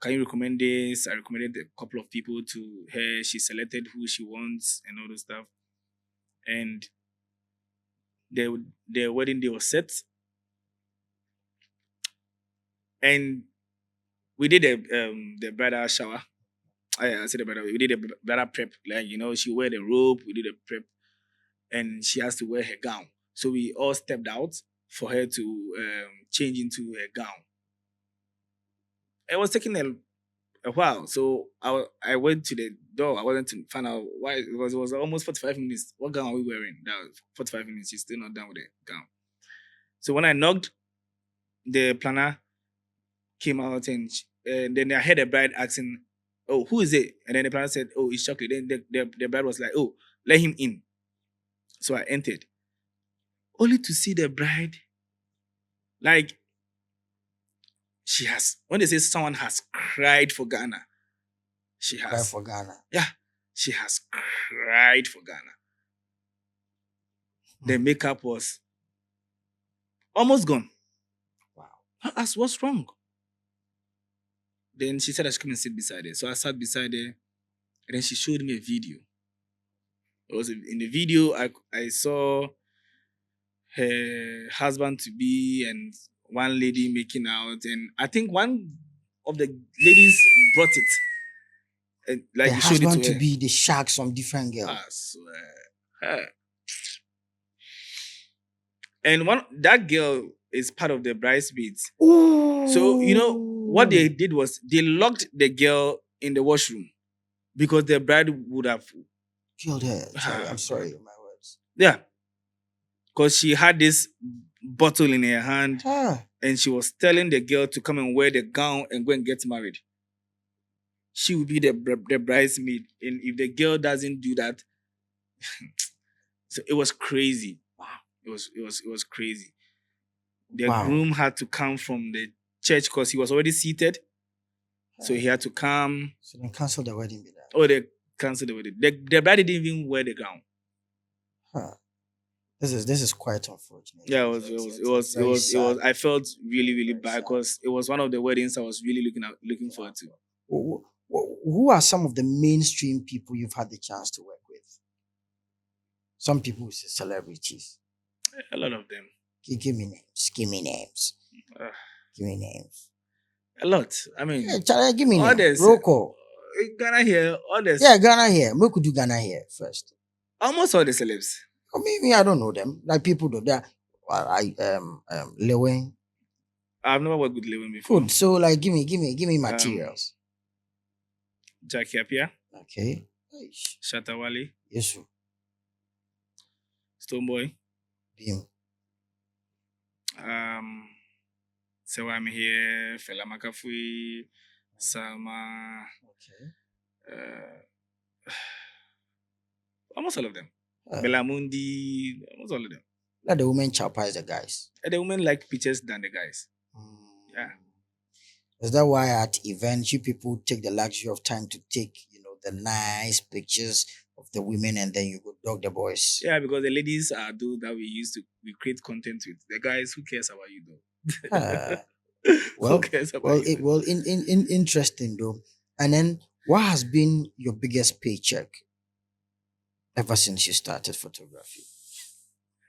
Speaker 1: Can you recommend this? I recommended a couple of people to her. She selected who she wants and all those stuff. And the wedding day was set. And we did the bridal shower. I said the bridal. We did the bridal prep. Like, she wear the robe. We did the prep. And she has to wear her gown. So we all stepped out for her to change into her gown. It was taking a while. So I went to the door. I wanted to find out why, because it was almost 45 minutes. What gown are we wearing? That was 45 minutes. She's still not done with the gown. So when I knocked, the planner came out and then I heard the bride asking, oh, who is it? And then the planner said, oh, it's Chocolate. Then the bride was like, oh, let him in. So I entered. Only to see the bride, like, when they say someone has cried for Ghana, she has.
Speaker 2: Cried for Ghana.
Speaker 1: Yeah, she has cried for Ghana. The makeup was almost gone.
Speaker 2: Wow.
Speaker 1: I asked, what's wrong? Then she said I should come and sit beside her. So I sat beside her, and then she showed me a video. It was in the video, I saw her husband-to-be and one lady making out, and I think one of the ladies brought it. And like
Speaker 2: the
Speaker 1: you showed it to her.
Speaker 2: husband-to-be, the shack some different girl.
Speaker 1: I swear. And that girl is part of the bridesmaids.
Speaker 2: Ooh.
Speaker 1: So, what they did was they locked the girl in the washroom because the bride would have
Speaker 2: killed her. Sorry, I'm sorry, my words.
Speaker 1: Yeah. Because she had this bottle in her hand,
Speaker 2: Ah,
Speaker 1: and she was telling the girl to come and wear the gown and go and get married. She will be the bridesmaid, and if the girl doesn't do that, so it was crazy.
Speaker 2: wow.
Speaker 1: It was crazy. The
Speaker 2: Wow.
Speaker 1: groom had to come from the church because he was already seated, so he had to come.
Speaker 2: So then cancel the wedding. Be that.
Speaker 1: Oh, they canceled the wedding. The bride didn't even wear the gown.
Speaker 2: Huh. This is quite unfortunate.
Speaker 1: Yeah,
Speaker 2: Very
Speaker 1: it was.
Speaker 2: sad.
Speaker 1: I felt really, really
Speaker 2: Very
Speaker 1: bad
Speaker 2: sad.
Speaker 1: because it was one of the weddings I was really looking forward to.
Speaker 2: Who are some of the mainstream people you've had the chance to work with? Some people say celebrities.
Speaker 1: A lot of them.
Speaker 2: Give me names. Give me names.
Speaker 1: Uh,
Speaker 2: Give me names.
Speaker 1: a lot. I mean,
Speaker 2: Yeah, Charlie, give me names.
Speaker 1: others.
Speaker 2: Rocco.
Speaker 1: Ghana here, others.
Speaker 2: Yeah, Ghana here. We could do Ghana here first.
Speaker 1: Almost all the celebs.
Speaker 2: Or maybe I don't know them. Like people do that. Lewin.
Speaker 1: I've never worked with Lewin before.
Speaker 2: Good. So like give me materials.
Speaker 1: Jackie Apia,
Speaker 2: Okay.
Speaker 1: Shatawale,
Speaker 2: Yes, sir.
Speaker 1: Stoneboy.
Speaker 2: Bim.
Speaker 1: So I'm here, Fela Makafui, Salma, almost all of them. Belamundi, almost all of them.
Speaker 2: Let the women chapise the guys.
Speaker 1: And the women like pictures than the guys. Yeah.
Speaker 2: Is that why at events you people take the luxury of time to take, the nice pictures of the women and then you go dog the boys?
Speaker 1: Yeah, because the ladies are those that we create content with. The guys, who cares about you though?
Speaker 2: Well,
Speaker 1: who cares about you?
Speaker 2: Interesting though. And then what has been your biggest paycheck ever since you started photography?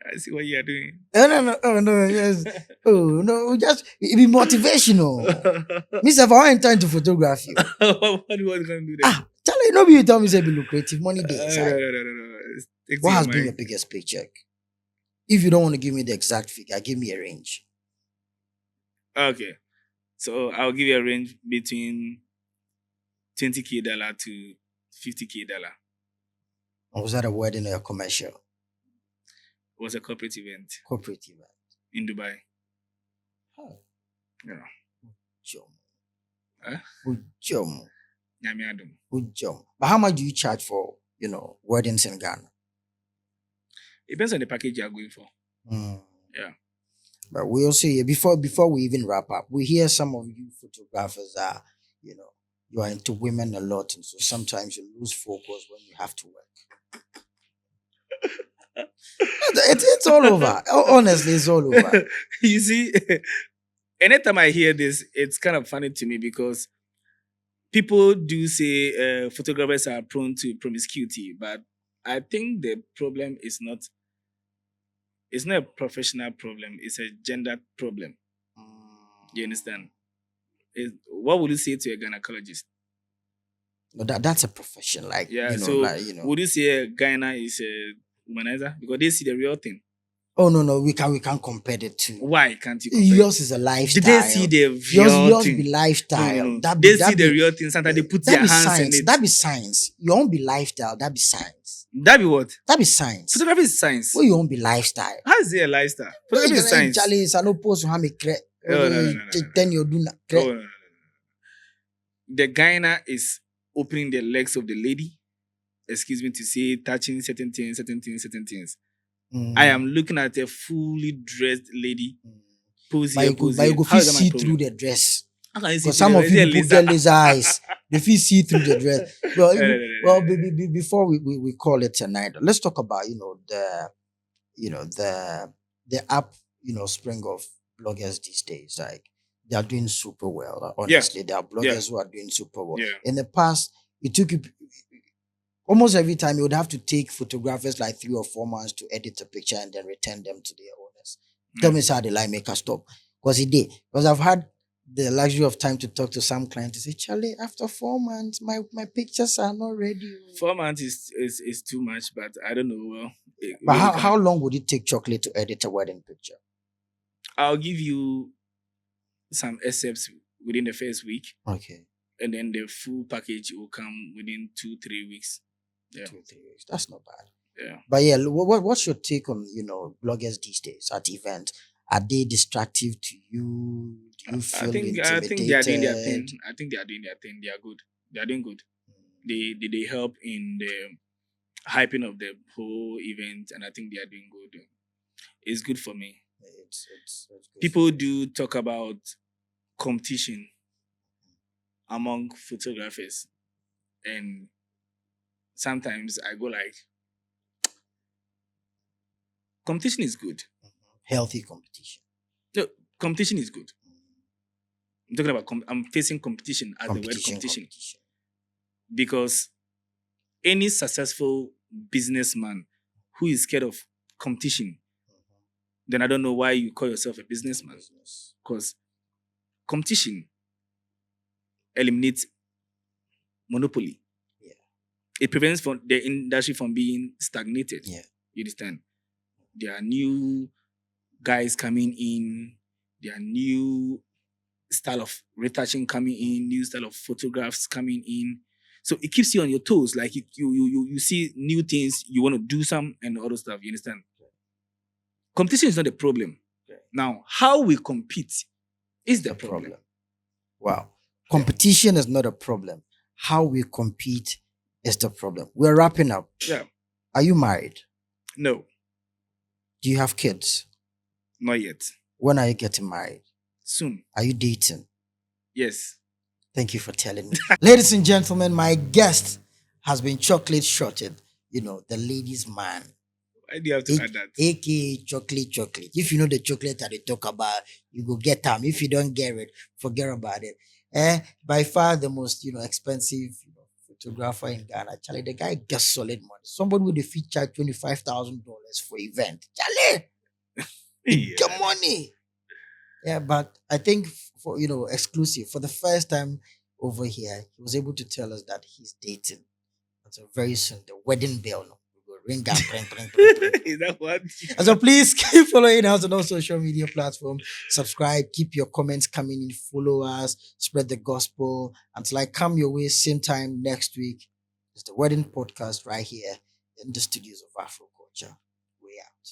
Speaker 1: I see what you are doing.
Speaker 2: Oh no, yes. Oh no, just it be motivational. Mr. I ain't time to photography.
Speaker 1: What do you want to do there?
Speaker 2: Charlie, no be you tell me say be lucrative money days.
Speaker 1: No.
Speaker 2: What has been your biggest paycheck? If you don't want to give me the exact figure, give me a range.
Speaker 1: Okay. So I'll give you a range between $20K to $50K.
Speaker 2: Or was that a wedding or a commercial?
Speaker 1: It was a corporate event.
Speaker 2: Corporate event.
Speaker 1: In Dubai.
Speaker 2: Oh.
Speaker 1: Yeah.
Speaker 2: Good job. But how much do you charge for, weddings in Ghana?
Speaker 1: It depends on the package you are going for. Yeah.
Speaker 2: But we also hear, before we even wrap up, we hear some of you photographers are, you are into women a lot, and so sometimes you lose focus when you have to work. It's all over. Honestly, it's all over.
Speaker 1: You see, anytime I hear this, it's kind of funny to me because people do say photographers are prone to promiscuity, but I think the problem is it's not a professional problem, it's a gender problem. You understand? What would you say to a gynecologist?
Speaker 2: No, that's a profession. Like,
Speaker 1: would you say a gyna is a womanizer? Because they see the real thing.
Speaker 2: Oh no, we can't compare the two.
Speaker 1: Why can't you compare?
Speaker 2: Yours is a lifestyle.
Speaker 1: Did they see the real
Speaker 2: yours
Speaker 1: thing?
Speaker 2: Be lifestyle.
Speaker 1: No. They see the real thing. Sometimes they put their hands
Speaker 2: science.
Speaker 1: in it.
Speaker 2: That be science. Your own be lifestyle. That be science.
Speaker 1: That be what?
Speaker 2: That be science.
Speaker 1: Photography is science.
Speaker 2: Well, your own be lifestyle.
Speaker 1: How is it a lifestyle? Photography is science.
Speaker 2: Charlie, I no post how me create. Then you do not.
Speaker 1: No. The gyna is opening the legs of the lady. Excuse me to say, touching certain things. I am looking at a fully dressed lady. Pose here.
Speaker 2: But you go see through the dress.
Speaker 1: Because
Speaker 2: some of you people get laser eyes. They feel see through the dress. Well, before we call it tonight, let's talk about the app spring of bloggers these days. Like they are doing super well. Honestly, there are bloggers who are doing super well.
Speaker 1: Yeah.
Speaker 2: In the past, it took you almost every time you would have to take photographers like 3 or 4 months to edit a picture and then return them to their owners. Tell me how the line maker stop. Because he did. Because I've had the luxury of time to talk to some clients and say, Charlie, after 4 months, my pictures are not ready.
Speaker 1: 4 months is too much, but I don't know. Well,
Speaker 2: but how long would it take Chocolate to edit a wedding picture?
Speaker 1: I'll give you some excerpts within the first week.
Speaker 2: Okay.
Speaker 1: And then the full package will come within 2-3 weeks. Yeah.
Speaker 2: 2-3 weeks. That's not bad.
Speaker 1: Yeah.
Speaker 2: But yeah, what's your take on, bloggers these days at events? Are they destructive to you? Do you feel
Speaker 1: I think they are doing their
Speaker 2: intimidated?
Speaker 1: thing. I think they are doing their thing. They are good. They are doing good. They help in the hyping of the whole event, and I think they are doing good. It's good for me.
Speaker 2: It's good for
Speaker 1: People
Speaker 2: you.
Speaker 1: do talk about competition among photographers, and sometimes I go like, competition is good.
Speaker 2: Healthy competition.
Speaker 1: No, competition is good. I'm talking about. I'm facing competition as the word competition because any successful businessman who is scared of competition, then I don't know why you call yourself a businessman. Because competition eliminates monopoly.
Speaker 2: Yeah.
Speaker 1: It prevents from the industry from being stagnated.
Speaker 2: Yeah.
Speaker 1: You understand? There are new guys coming in. There are new style of retouching coming in, new style of photographs coming in. So it keeps you on your toes. Like you see new things, you want to do some and other stuff. You understand? Competition is not a problem. Now, how we compete is the problem.
Speaker 2: Wow. Competition is not a problem. How we compete is the problem. We're wrapping up.
Speaker 1: Yeah.
Speaker 2: Are you married?
Speaker 1: No,
Speaker 2: Do you have kids?
Speaker 1: not yet.
Speaker 2: When are you getting married?
Speaker 1: Soon.
Speaker 2: Are you dating?
Speaker 1: Yes.
Speaker 2: Thank you for telling me. Ladies and gentlemen, my guest has been chocolate shorted. You know, the ladies' man.
Speaker 1: Why do you have to add that?
Speaker 2: AKA chocolate. If you know the chocolate that they talk about, you go get them. If you don't get it, forget about it. By far the most, expensive photographer in Ghana. Charlie, the guy gets solid money. Somebody with a fee charge $25,000 for event. Charlie,
Speaker 1: Yeah.
Speaker 2: get money. Yeah, but I think for exclusive for the first time over here, he was able to tell us that he's dating. And so very soon the wedding bell no, will go ring and pring.
Speaker 1: Is that what?
Speaker 2: And so please keep following us on all social media platforms. Subscribe, keep your comments coming in, follow us, spread the gospel. Until I come your way same time next week. It's the wedding podcast right here in the studios of Afro Culture. We out.